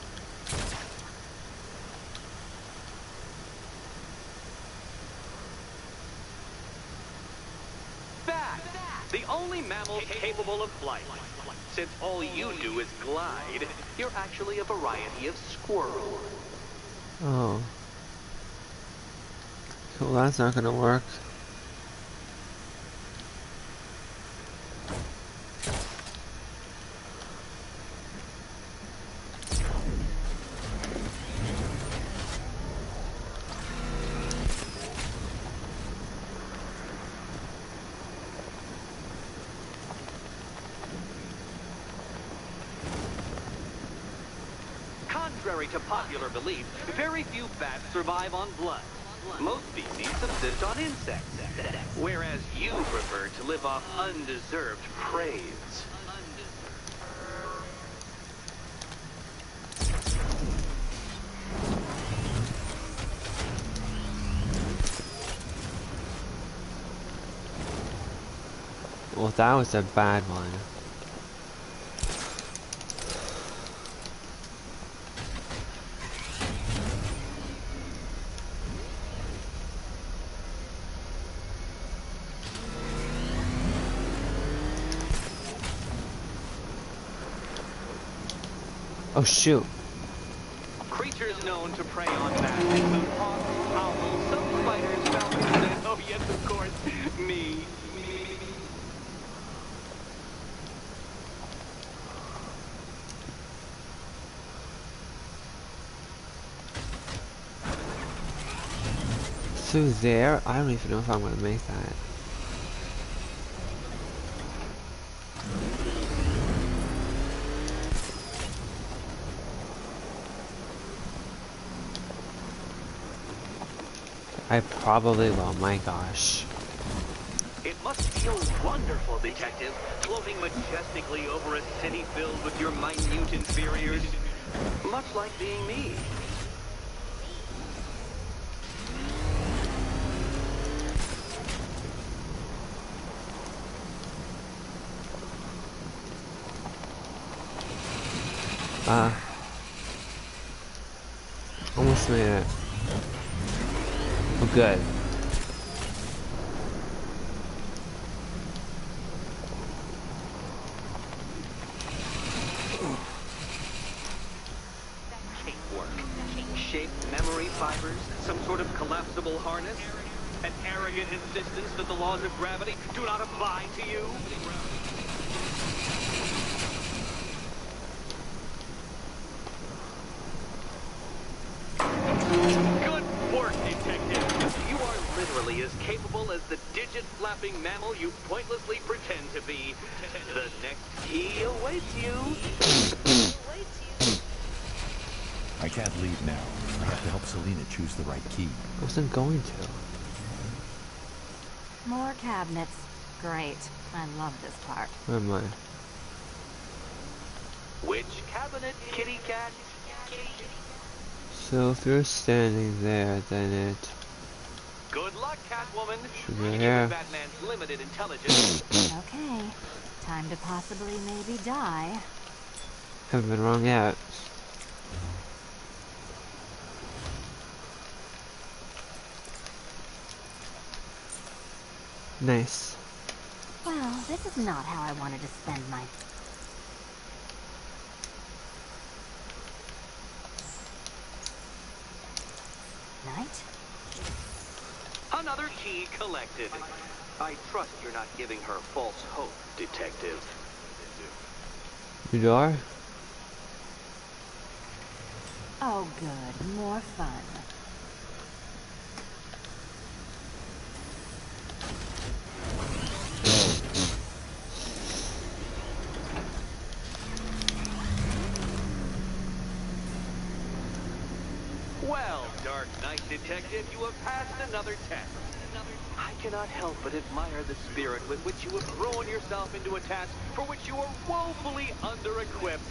Bat, the only mammal capable of flight. Since all you do is glide, you're actually a variety of squirrel. Oh. Cool, that's not gonna work. Contrary to popular belief, very few bats survive on blood. Most species subsist on insects, whereas you prefer to live off undeserved praise. Well, that was a bad one. Oh shoot. Creatures known to prey on bats include hawks, owls, some spiders, falcons, and oh yes, of course, me. Through there? I don't even know if I'm gonna make that. I probably will, my gosh. It must feel wonderful, Detective, floating majestically over a city filled with your minute inferiors. Much like being me. Almost made it. Oh, good. mental harness? An arrogant insistence that the laws of gravity do not apply to you? Good work, Detective. You are literally as capable as the digit-flapping mammal you pointlessly pretend to be. The next key awaits you. I can't leave now. I have to help Selina choose the right key. I wasn't going to. More cabinets. Great. I love this part. Where am I? Which cabinet, kitty cat? So if you're standing there, then it Good luck, Catwoman. should be Given here. Batman's limited intelligence. Okay. Time to possibly maybe die. Haven't been wrong yet. Nice. Well, this is not how I wanted to spend my... night? Another key collected. I trust you're not giving her false hope, Detective. You are? Oh, good. More fun. Well, Dark Knight Detective, you have passed another test. I cannot help but admire the spirit with which you have thrown yourself into a task for which you are woefully under-equipped.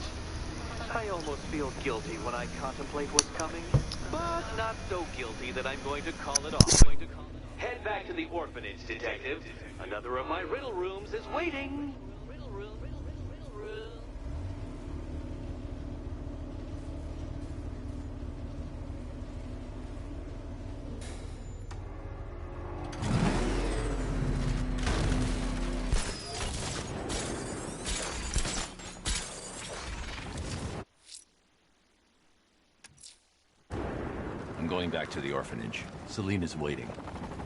I almost feel guilty when I contemplate what's coming, but not so guilty that I'm going to call it off. Head back to the orphanage, Detective. Another of my riddle rooms is waiting. I'm going back to the orphanage. Selina's waiting.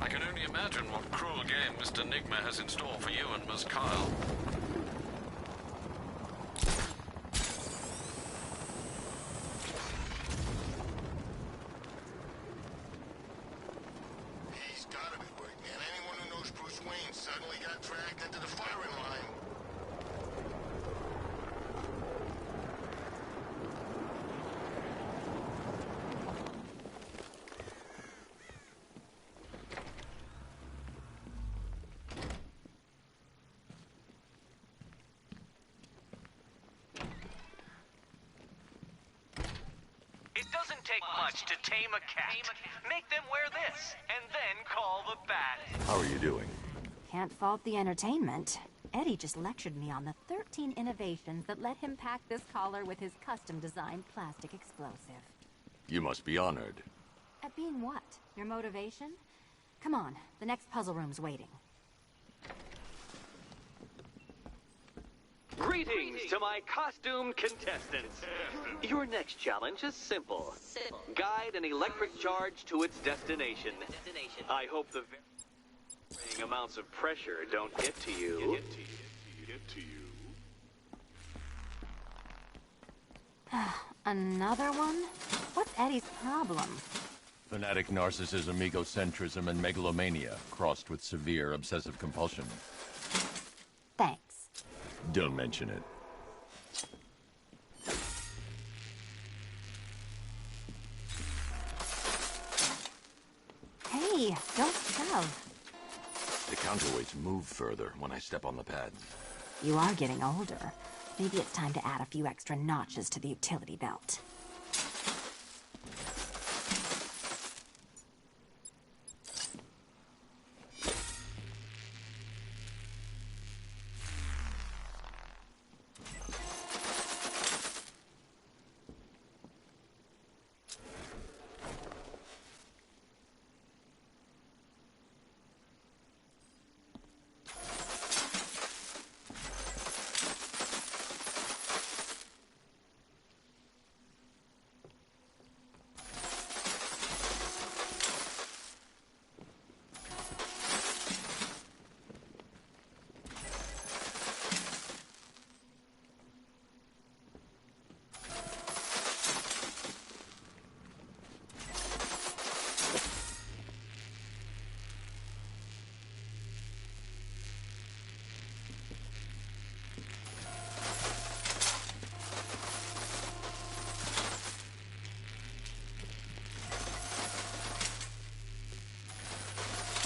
I can only imagine what cruel game Mr. Nigma has in store for you and Miss Kyle. He's gotta be working, man. Anyone who knows Bruce Wayne suddenly got dragged into the firing line. It doesn't take much to tame a cat. Make them wear this, and then call the bat. How are you doing? Can't fault the entertainment. Eddie just lectured me on the 13 innovations that let him pack this collar with his custom-designed plastic explosive. You must be honored. At being what? Your motivation? Come on, the next puzzle room's waiting. Greetings to my costumed contestants. Your next challenge is simple. Guide an electric charge to its destination. I hope the varying amounts of pressure don't get to you. Another one? What's Eddie's problem? Fanatic narcissism, egocentrism, and megalomania, crossed with severe obsessive compulsion. Thanks. Don't mention it. Hey, don't shove. The counterweights move further when I step on the pads. You are getting older. Maybe it's time to add a few extra notches to the utility belt.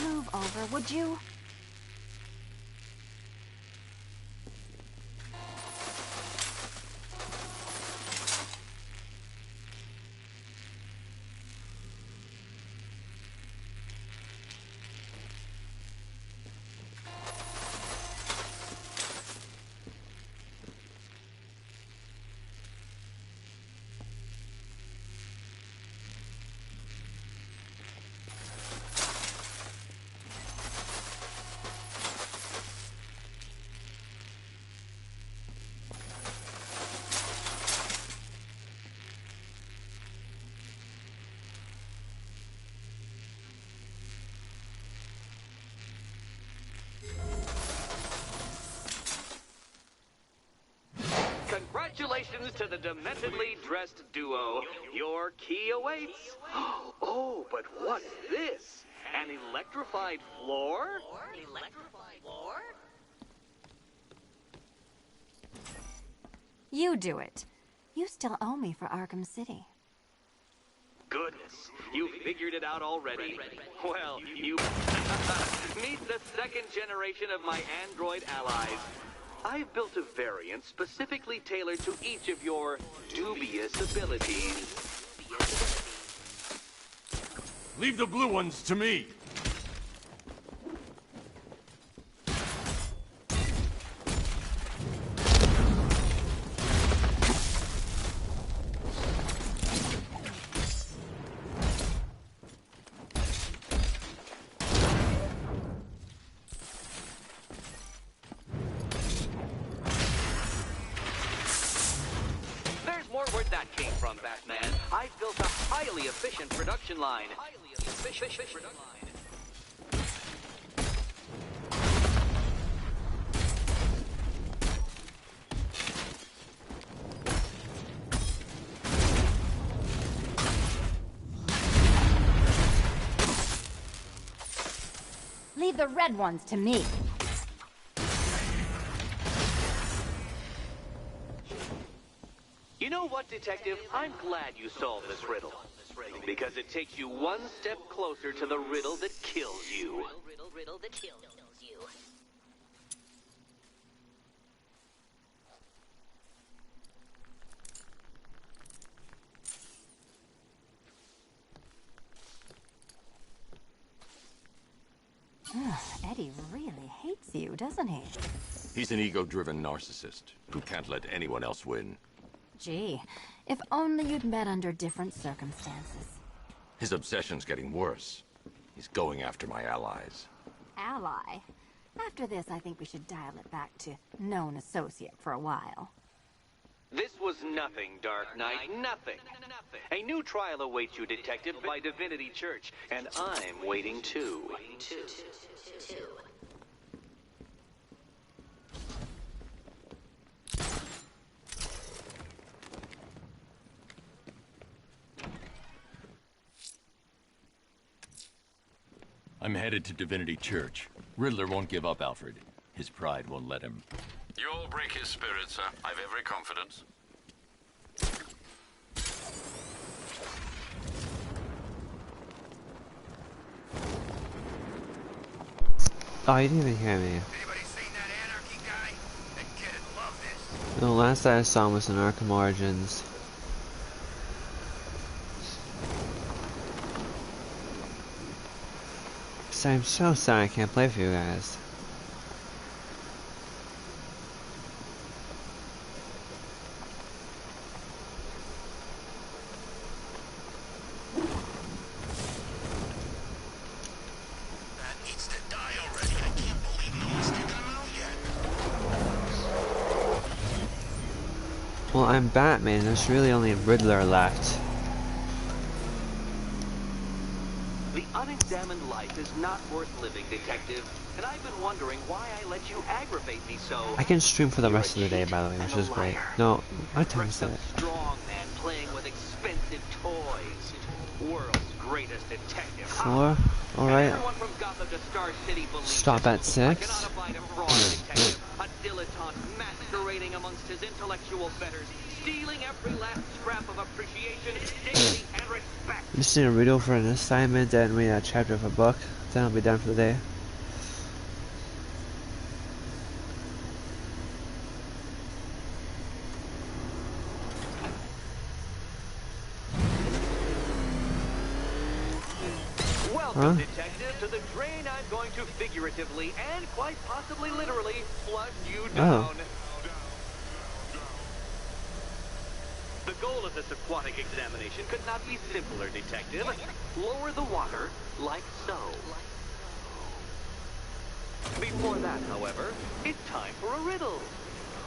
Move over, would you? Congratulations to the dementedly dressed duo. Your key awaits. Oh, but what's this? An electrified floor? Electrified floor? You do it. You still owe me for Arkham City. Goodness, you figured it out already. Well, you meet the second generation of my android allies. I've built a variant specifically tailored to each of your dubious abilities. Leave the blue ones to me. Where'd that came from, Batman? I've built a highly efficient production line. Leave the red ones to me. You know what, Detective? I'm glad you solved this riddle. Because it takes you one step closer to the riddle that kills you. Riddle that kills you. Eddie really hates you, doesn't he? He's an ego-driven narcissist who can't let anyone else win. Gee, if only you'd met under different circumstances. His obsession's getting worse. He's going after my allies. Ally? After this, I think we should dial it back to known associate for a while. This was nothing, Dark Knight, nothing. A new trial awaits you, Detective, by Divinity Church, and I'm waiting too. I'm headed to Divinity Church. Riddler won't give up, Alfred. His pride won't let him. You'll break his spirit, sir. I've every confidence. Oh, you didn't even hear me. Anybody seen that anarchy guy? That kid'd love this. The last I saw was in Arkham Origins. So I'm so sorry I can't play for you guys. Well, I'm Batman, there's really only Riddler left. The unexamined life is not worth living, Detective. And I've been wondering why I let you aggravate me so. I can stream for the rest of the day, by the way, which is great. No, what time is it? Strong man playing with expensive toys. World's greatest detective. 4? Alright. Everyone from Gotham to Star City believes Stop at 6. I cannot abide a fraud detective, a dilettante masquerading amongst his intellectual betters, stealing every last scrap of appreciation, dignity, and respect. I'm just doing a riddle for an assignment and read a chapter of a book. then I'll be done for the day. Welcome, Detective, to the drain I'm going to figuratively and quite possibly literally flush you down. The goal of this aquatic examination could not be simpler, Detective. Lower the water, like so. Before that, however, it's time for a riddle.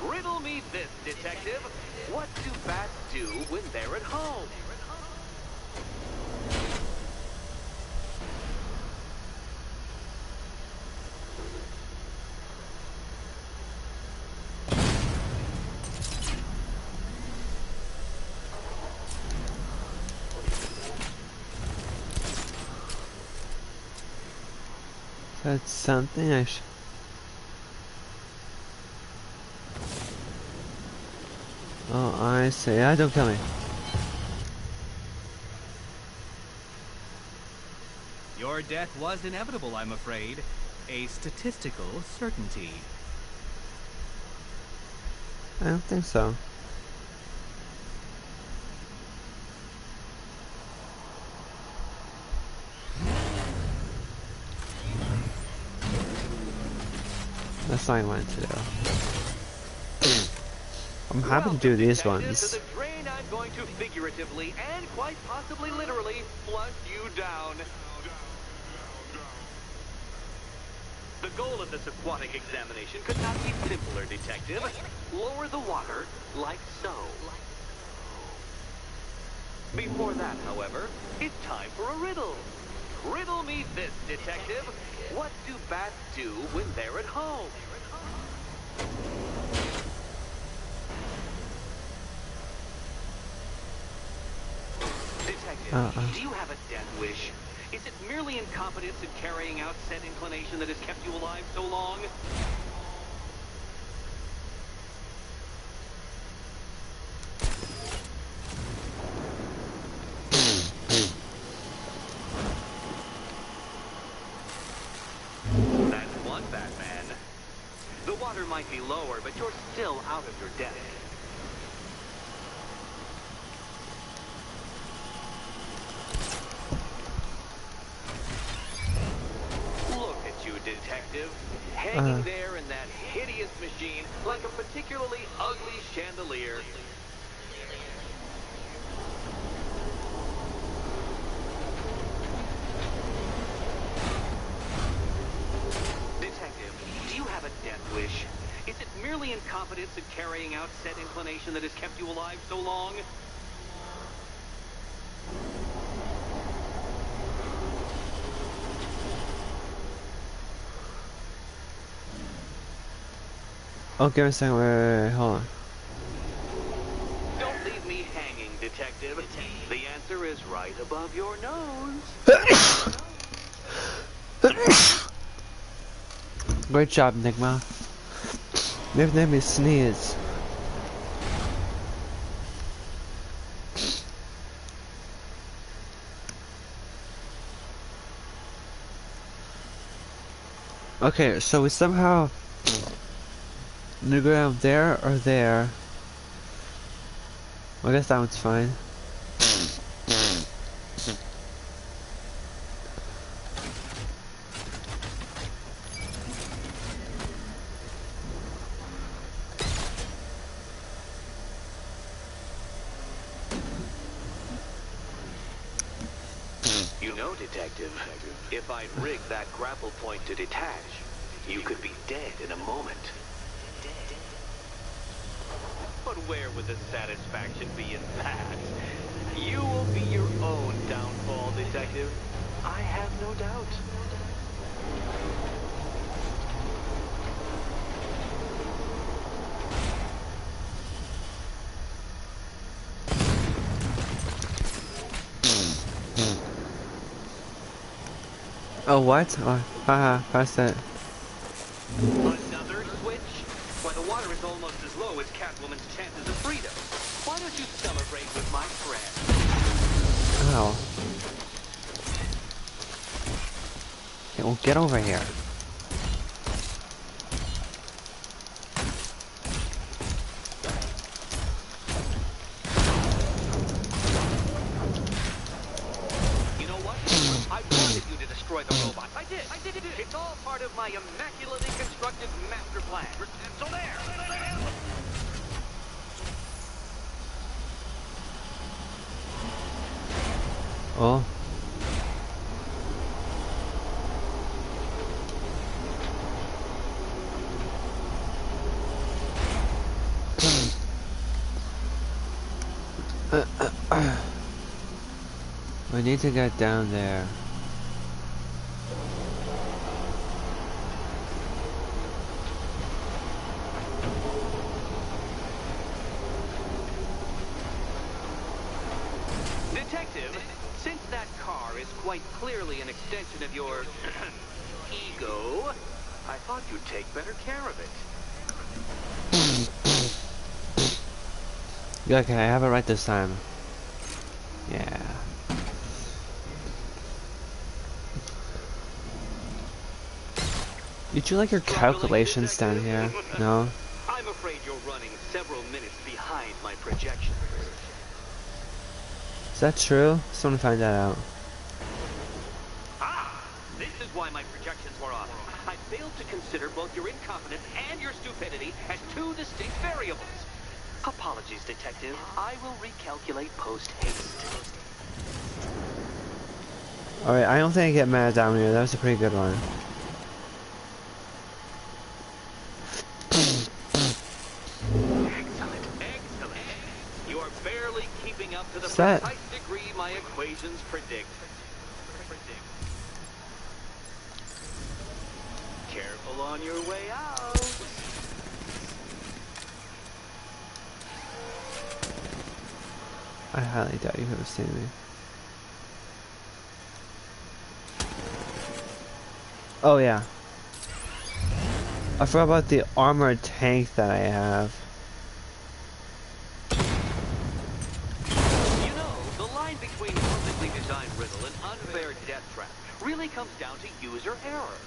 Riddle me this, Detective. What do bats do when they're at home? That's something I should... Oh, I see. Don't kill me. Your death was inevitable, I'm afraid. A statistical certainty. I don't think so. That's not what I wanted to do. I'm happy to do these ones. To the drain I'm going to figuratively and quite possibly literally flush you down. The goal of this aquatic examination could not be simpler, Detective. Lower the water, like so. Before that, however, it's time for a riddle. Riddle me this, Detective. What do bats do when they're at home? Detective, do you have a death wish? Is it merely incompetence in carrying out said inclination that has kept you alive so long? That's one, Batman. The water might be lower, but you're still out of your depth. Look at you, Detective. Hanging there in that hideous machine like a particularly ugly chandelier. Detective, do you have a death wish? Is it merely incompetence in carrying out said inclination that has kept you alive so long? Oh, give me a second, wait, hold on. Don't leave me hanging, Detective. The answer is right above your nose. Great job, Enigma. Never let me sneeze. Okay, so we somehow new ground there or there. Well, I guess that one's fine. You know, Detective, if I'd rigged that grapple point to detach, you could be dead in a moment. But where would the satisfaction be in that? You will be your own downfall, Detective. I have no doubt. Oh, what? Oh, haha, press that. Another switch? Why, the water is almost as low as Catwoman's chances of freedom. Why don't you celebrate with my friend? Ow. Okay, Oh, get over here. You know what? I wanted you to destroy the robot. I did. It's all part of my immaculately constructed master plan. So there. Oh. We need to get down there. Detective, since that car is quite clearly an extension of your ego, I thought you'd take better care of it. Yeah, okay, I have it right this time. Yeah. You do like your calculations down here? No? I'm afraid you're running several minutes behind my projections. Is that true? Just want to find that out. This is why my projections were off. I failed to consider both your incompetence and your stupidity as two distinct variables. Apologies, Detective. I will recalculate post-haste. Alright, I don't think I get mad down here. That was a pretty good one. Excellent. You are barely keeping up to the that? precise degree my equations predict. Careful on your way out. I highly doubt you could have seen me. Oh yeah. I forgot about the armored tank that I have. You know, the line between perfectly designed riddle and unfair death trap really comes down to user error.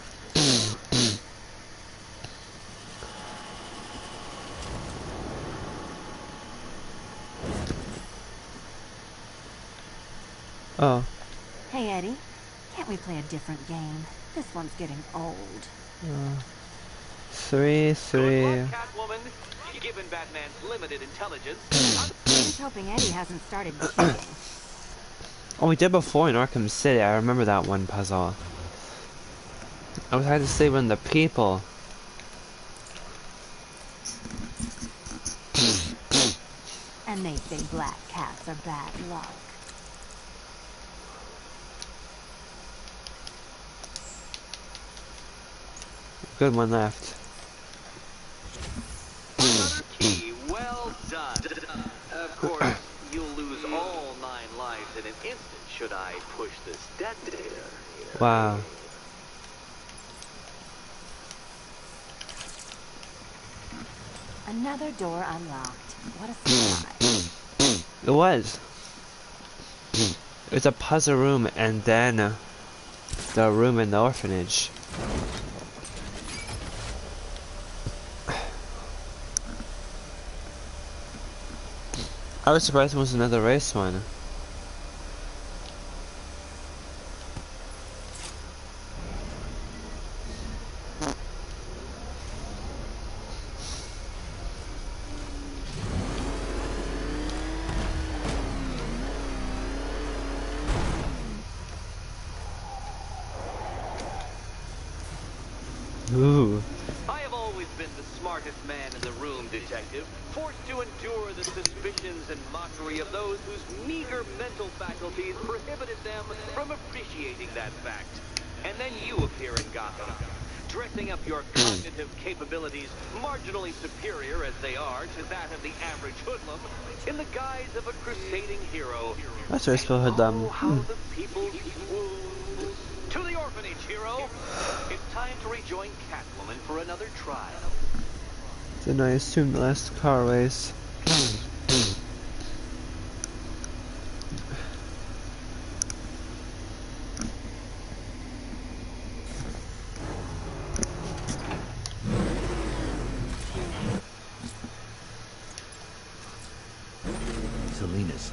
Oh. Hey, Eddie. Can't we play a different game? This one's getting old. 3. Catwoman, given Batman's limited intelligence. I'm just hoping Eddie hasn't started cheating. Oh, we did before in Arkham City. I remember that one puzzle. I was had to save one of the people. And they say black cats are bad luck. Good one left. Another key, well done. Of course, you'll lose all 9 lives in an instant should I push this detonator. Wow. Another door unlocked. What a surprise. It was. It was a puzzle room and then the room in the orphanage. I was surprised it was another race one. Ooh. I have always been the smartest man in the room, Detective, forced to endure the suspicions and mockery of those whose meager mental faculties prohibited them from appreciating that fact. And then you appear in Gotham, dressing up your cognitive capabilities marginally superior as they are to that of the average hoodlum in the guise of a crusading hero. That's where I spell hoodlum. How the people swoon. To the orphanage, hero! It's time to rejoin Catwoman for another trial. Then I assume the last car race.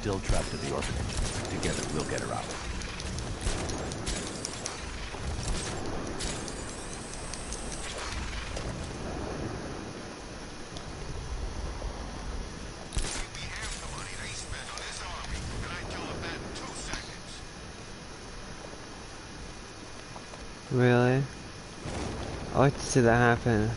still trapped at the orphanage. Together, we'll get her out. Really? I'd like to see that happen.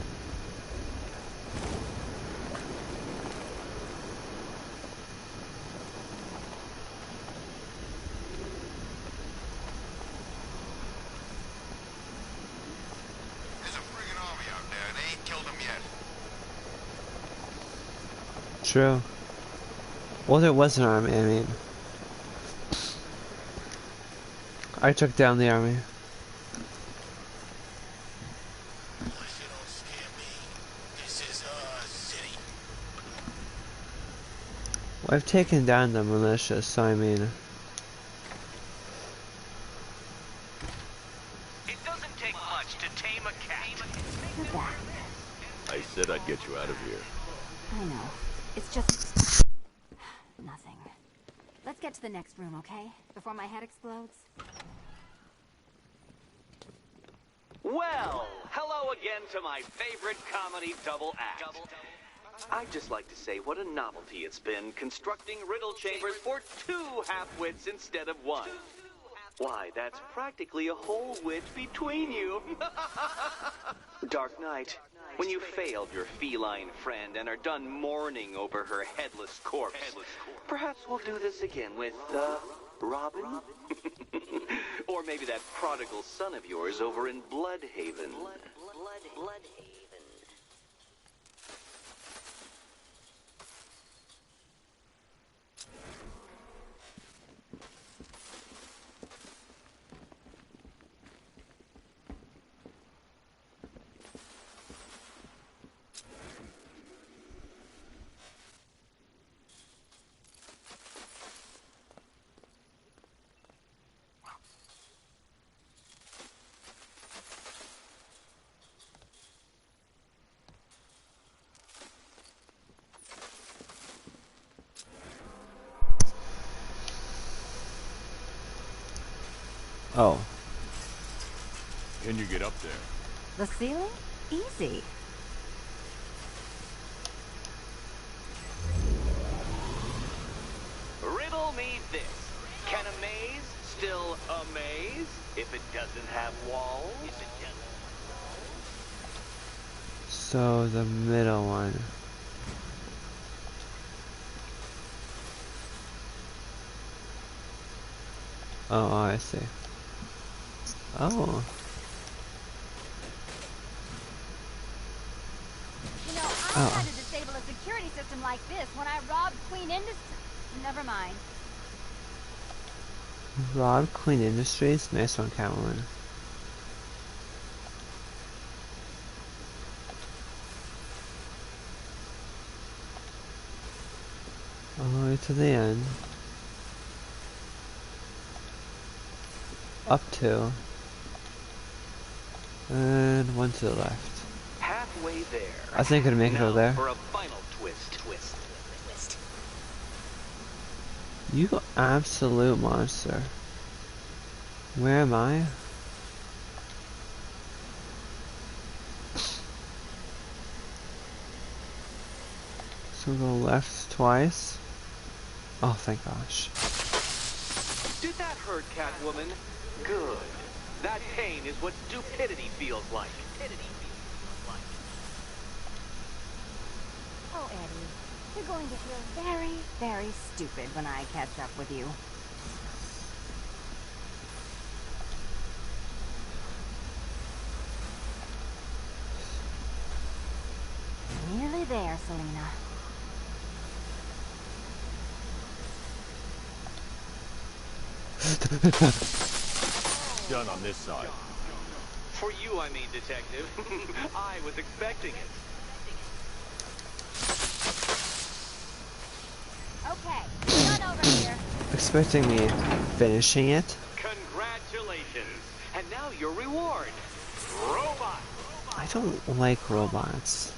True. Well, there was an army, I mean. I took down the army. Well, I've taken down the militia, so I mean... It doesn't take much to tame a cat. You're back. I said I'd get you out of here. I know. It's just... nothing. Let's get to the next room, okay? Before my head explodes. Well, hello again to my favorite comedy double act. I'd just like to say what a novelty it's been constructing riddle chambers for 2 half-wits instead of 1. Why, that's practically a whole wit between you. Dark Knight, when you failed your feline friend and are done mourning over her headless corpse, perhaps we'll do this again with, Robin? Or maybe that prodigal son of yours over in Bloodhaven. Bloodhaven. Oh. Can you get up there? The ceiling? Easy. Riddle me this. Can a maze still amaze if it doesn't have walls? So the middle one. Oh, I see. Oh. You know, I had to disable a security system like this when I robbed Queen Industries. Never mind. Rob Queen Industries? Nice one, Catwoman. All the way to the end. Up to. And one to the left. Halfway there. I think I can make it over there. For a final twist. You absolute monster. Where am I? So go left twice. Oh, thank gosh. Did that hurt, Catwoman? Good. That pain is what stupidity feels like. Oh, Eddie. You're going to feel very, very stupid when I catch up with you. Nearly there, Selena. Done on this side. For you, I mean, Detective. I was expecting it. Okay, run over here. Expecting me finishing it? Congratulations. And now your reward. Robot. I don't like robots.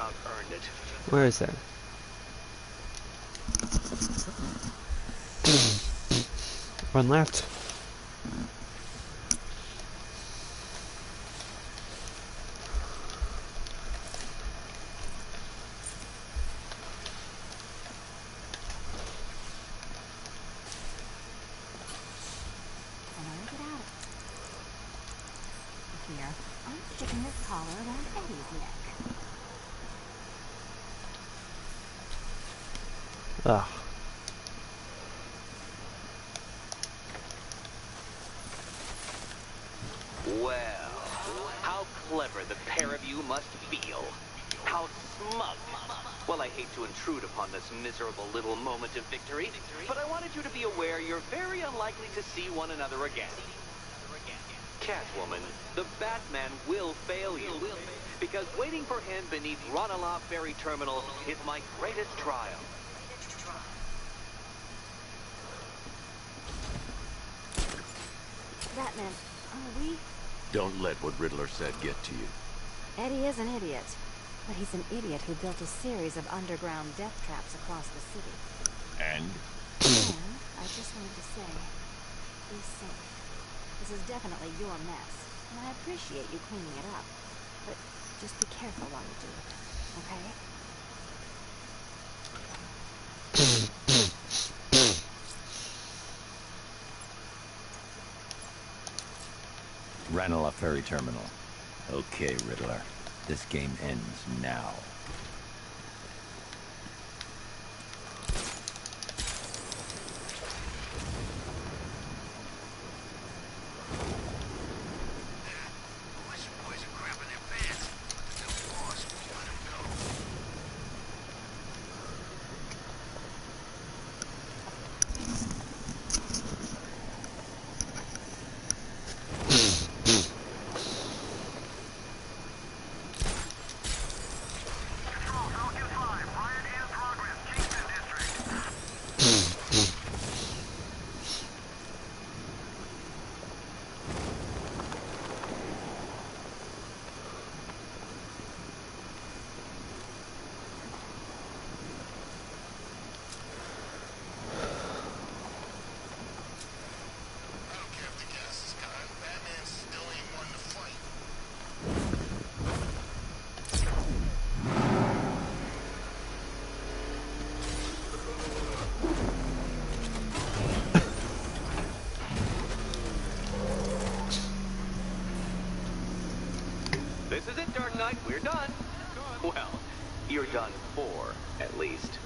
about earned it. Where is it? One left. Here, I'm sticking this collar around Eddie's neck. Ugh. Well, how clever the pair of you must feel. How smug. Well, I hate to intrude upon this miserable little moment of victory, but I wanted you to be aware you're very unlikely to see one another again. Catwoman, the Batman will fail you, because waiting for him beneath Ranelagh Ferry Terminal is my greatest trial. Batman, are we? Don't let what Riddler said get to you. Eddie is an idiot, but he's an idiot who built a series of underground death traps across the city. And? And I just wanted to say, be safe. This is definitely your mess, and I appreciate you cleaning it up. But just be careful while you do it, okay? Ranelagh Ferry Terminal. Okay, Riddler. This game ends now. This is it, Dark Knight. We're done. Well, you're done for, at least.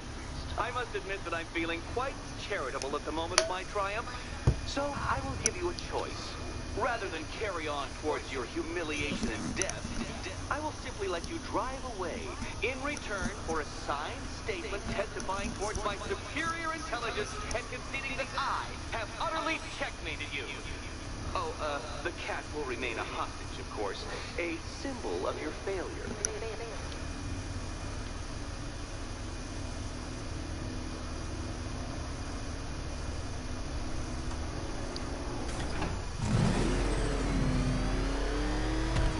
I must admit that I'm feeling quite charitable at the moment of my triumph, so I will give you a choice. Rather than carry on towards your humiliation and death, I will simply let you drive away in return for a signed statement testifying towards my superior intelligence and conceding that I have utterly checkmated you. Oh, the cat will remain a hostage, of course. A symbol of your failure.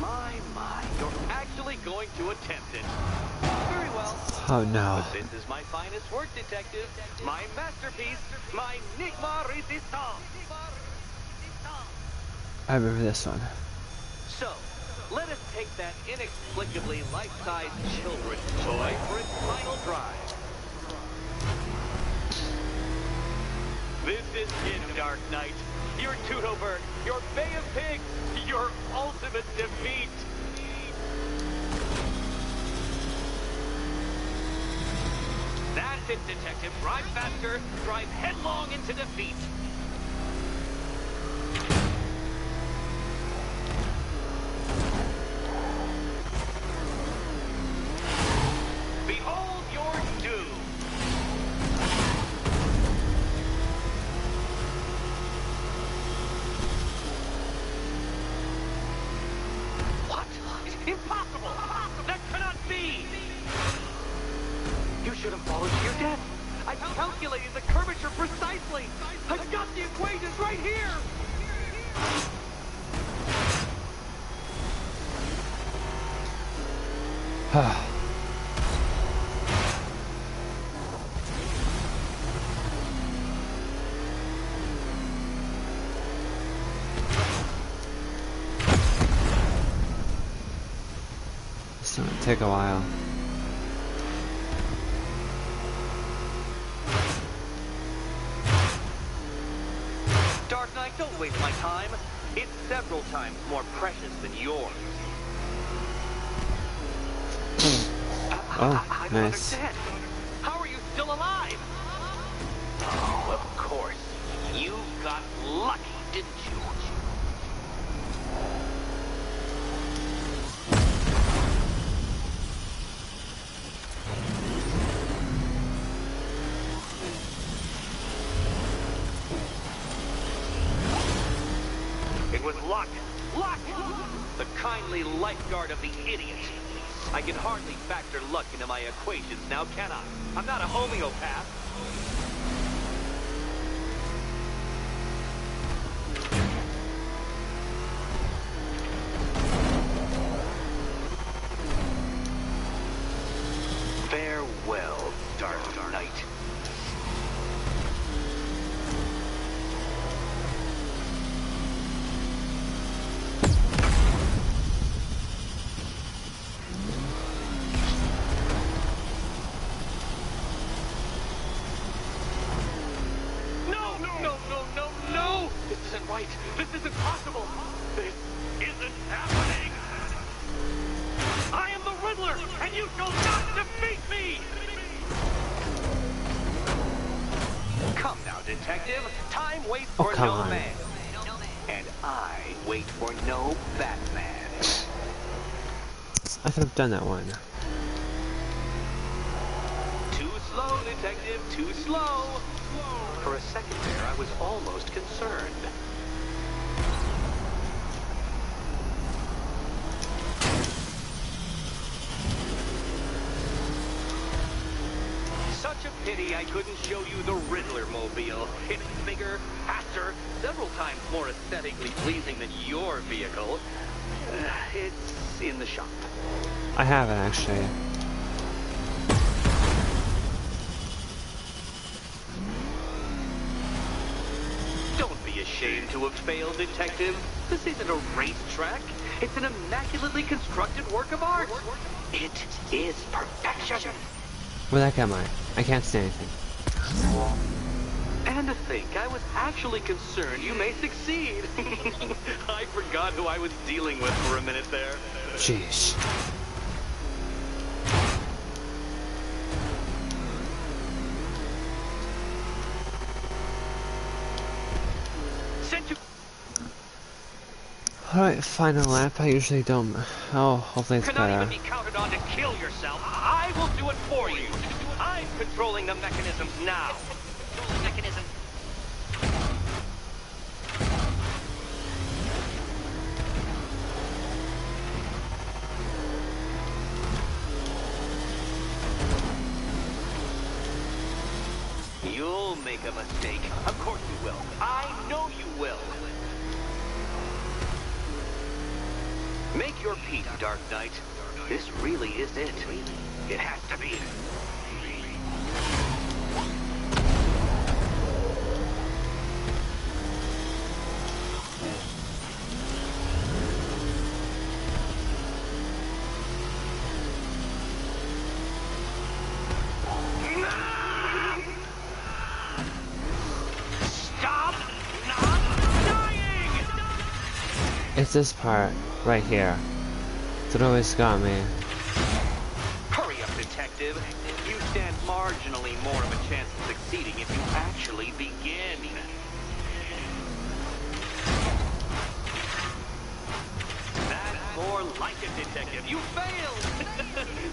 My, you're actually going to attempt it. Very well. Oh no. But this is my finest work, detective. My masterpiece. My Enigma Resistance. I remember this one. So, let us take that inexplicably life-size children's toy for its final drive. This is it, Dark Knight. Your Teutoburg, your Bay of Pigs, your ultimate defeat. That's it, Detective. Drive faster, drive headlong into defeat. Behold your doom. What? Impossible! That cannot be! You should have followed to your death. I calculated the curvature precisely. I've got the equations right here. take a while. Dark Knight, don't waste my time. It's several times more precious than yours. Oh, I don't nice. understand. How are you still alive? Oh, of course. You got lucky, didn't you? It was luck. Luck! The kindly lifeguard of the idiot. I can hardly factor luck into my equations now, can I? I'm not a homeopath. Farewell, Dark Knight. Right. This isn't possible. This isn't happening. I am the Riddler, and you shall not defeat me! Come now, detective. Time waits for no man. And I wait for no Batman. I think I've done that one. Too slow, detective. Too slow. For a second there, I was almost concerned. Such a pity I couldn't show you the Riddler mobile. It's bigger, faster, several times more aesthetically pleasing than your vehicle. It's in the shop. I haven't actually. Don't be ashamed to have failed, detective. This isn't a racetrack. It's an immaculately constructed work of art. It is perfection. Where the heck am I? I can't see anything. And to think, I was actually concerned you may succeed. I forgot who I was dealing with for a minute there. Jeez. Alright, final lap. I usually don't. Oh, hopefully it's Cannot better. even be counted on to kill yourself. I will do it for you. I'm controlling the mechanisms now. Mechanism. You'll make a mistake. Of course you will. I know you will. Make your peace, Dark Knight. This really is it. It has to be. Stop not dying! It's this part right here that always got me. Hurry up, detective. You stand marginally more of a chance of succeeding if you actually begin. That's more like it, detective. You failed!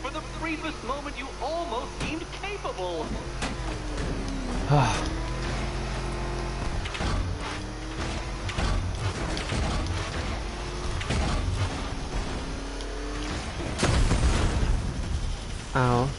For the briefest moment, you almost seemed capable. Ow.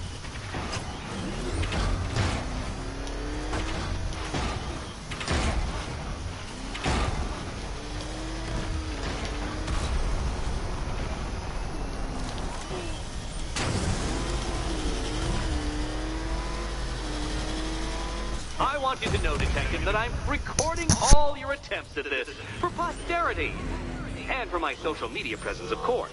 I want you to know, detective, that I'm recording all your attempts at this for posterity. And for my social media presence, of course.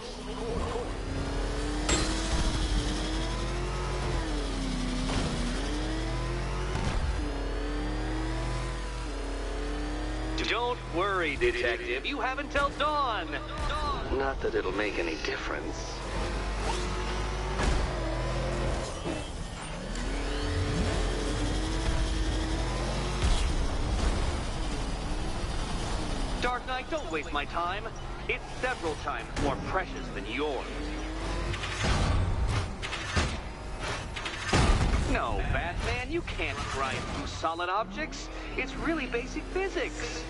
Don't worry, Detective. You have until dawn. Not that it'll make any difference. Dark Knight, don't waste my time. It's several times more precious than yours. No, Batman, you can't drive through solid objects. It's really basic physics.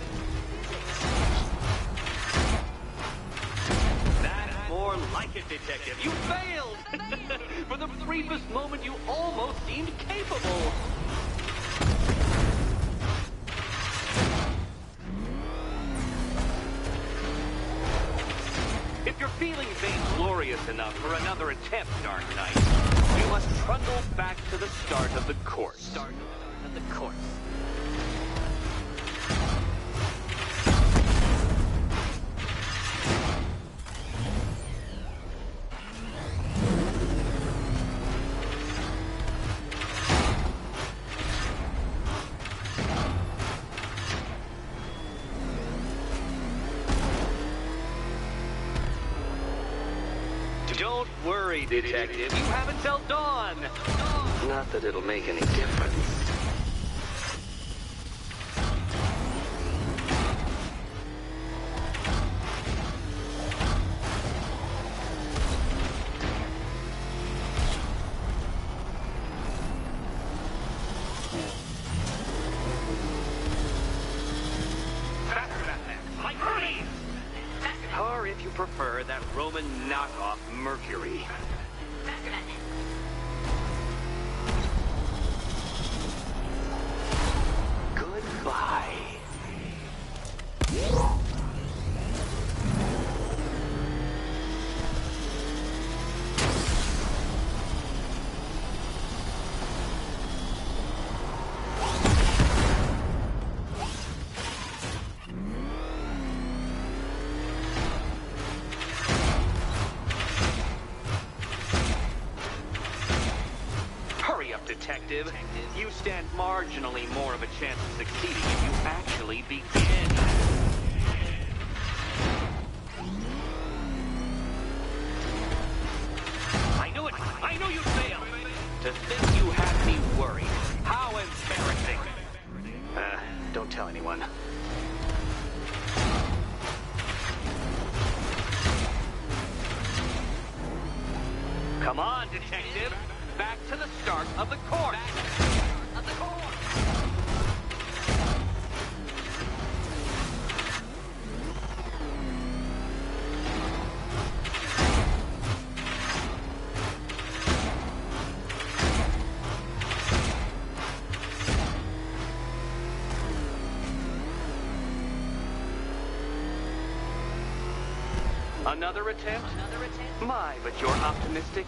That's more like it, Detective. You failed! For the briefest moment, you almost seemed capable. If you're feeling vainglorious enough for another attempt, Dark Knight, you must trundle back to the start of the course. Don't worry, Detective. You have until dawn. Not that it'll make any difference. Or if you prefer, that Roman knockoff Mercury. Goodbye. Detective, you stand marginally more of a chance of succeeding if you actually begin. I knew it! I knew you'd fail! To think you had me worried. How embarrassing! Don't tell anyone. Come on, Detective! Back to the start of the course. Another attempt? My, but you're optimistic.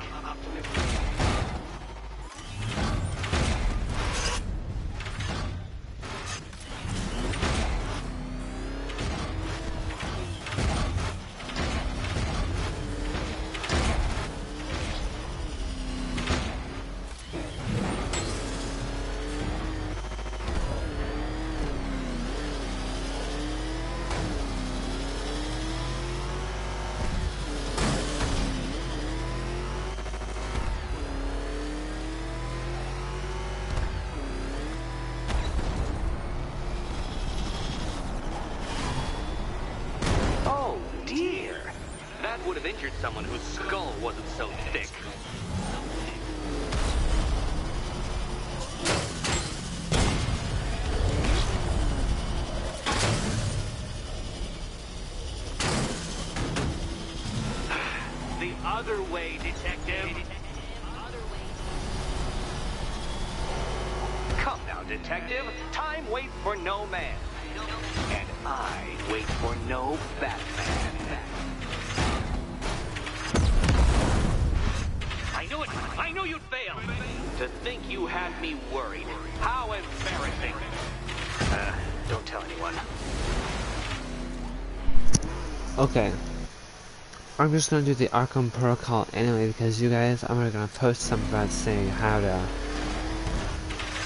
Would have injured someone whose skull wasn't so thick. The other way, Detective. Come now, Detective. Time waits for no man. And I wait for no Batman. I knew you'd fail! To think you had me worried. How embarrassing! Don't tell anyone. Okay. I'm just gonna do the Arkham protocol anyway because you guys, I'm gonna post something about saying how to...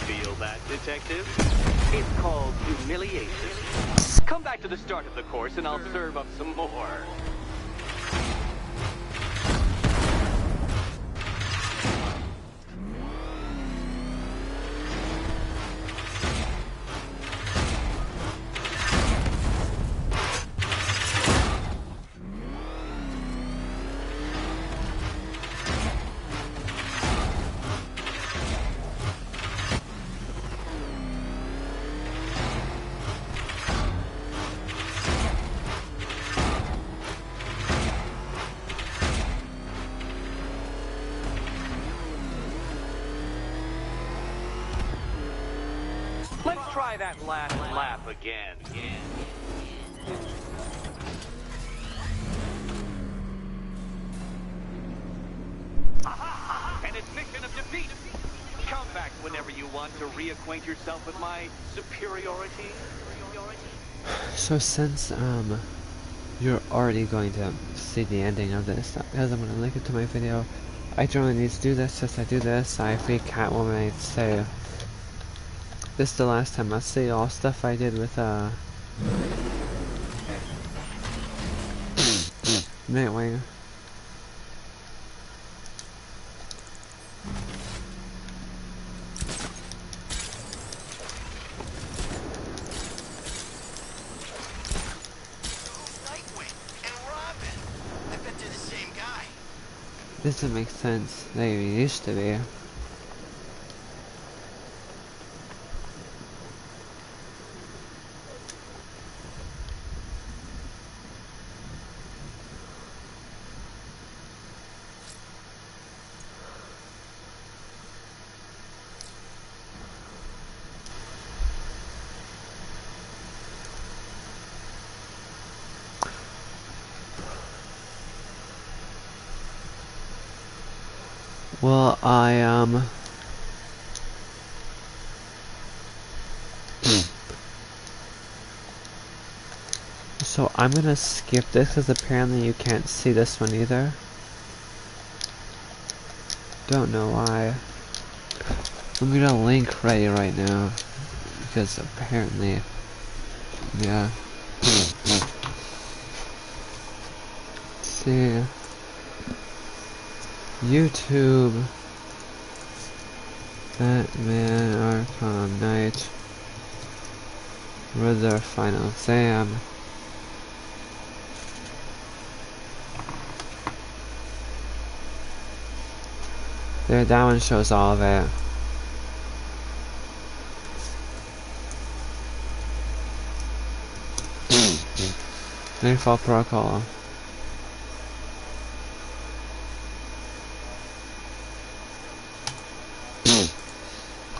Feel that, Detective? It's called humiliation. Come back to the start of the course and I'll serve up some more. Let's try that last lap again. An admission of defeat. Come back whenever you want to reacquaint yourself with my superiority. So since you're already going to see the ending of this, because I'm gonna link it to my video, I don't really need to do this. Just I do this, I free Catwoman, I say this is the last time I'll see all stuff I did with Nightwing. This doesn't make sense. They used to be. Well, so I'm gonna skip this because apparently you can't see this one either. Don't know why. I'm gonna link ready right now because apparently, yeah. Let's see. YouTube, Batman Arkham Knight, Riddler Final Exam. There, that one shows all of it. Nightfall Protocol.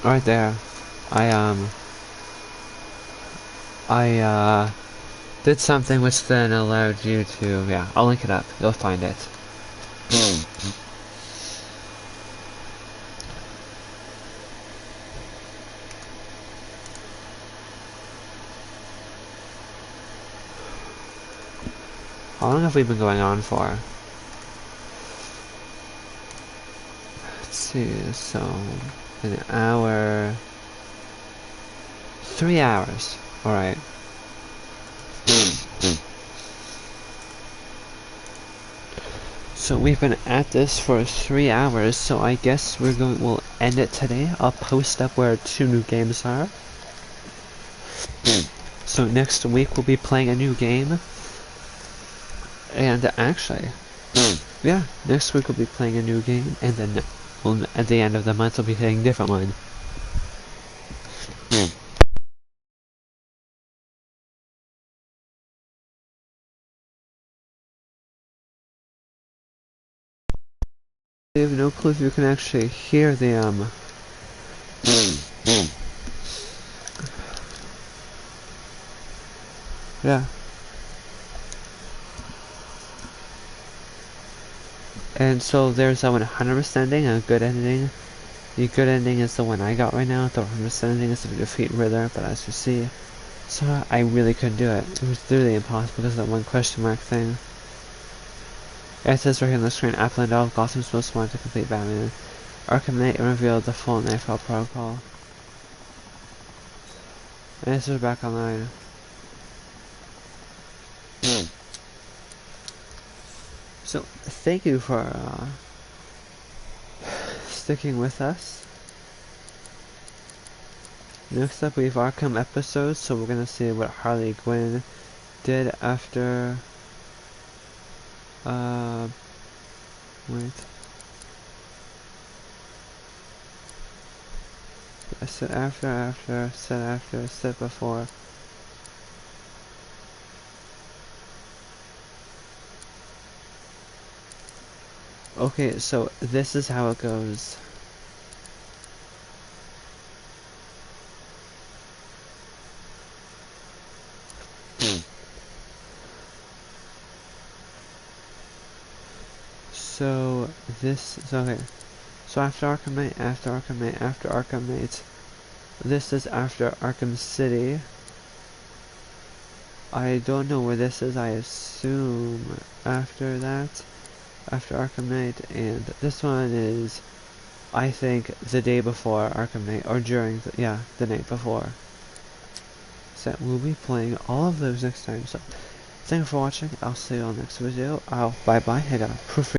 Right there. I did something which then allowed you to, yeah, I'll link it up. You'll find it. How long have we been going on for? Let's see, so an hour, 3 hours. Alright. So we've been at this for 3 hours, so I guess we'll end it today. I'll post up where 2 new games are. So next week we'll be playing a new game. And actually, yeah, next week we'll be playing a new game, and then at the end of the month we'll be playing a different one. I have no clue if you can actually hear the yeah. And so there's a 100% ending and a good ending. The good ending is the one I got right now. The 100% ending is to defeat Riddler, but as you see, so I really couldn't do it. It was literally impossible because of that one question mark thing. It says right here on the screen, Apple and all Gotham's most wanted to complete Batman Arkham Knight and revealed the full Nightfall protocol. And this is back online. So, thank you for sticking with us. Next up we have Arkham episodes, so we're gonna see what Harley Quinn did after wait. I said after, said before. Okay, so this is how it goes. So this is okay. So after Arkham Knight, after Arkham Knight. This is after Arkham City. I don't know where this is, I assume after that. After Arkham Knight, and this one is, I think, the day before Arkham Knight, or during, the night before. So we'll be playing all of those next time, so thank you for watching, I'll see you on the next video, bye bye, I got a proof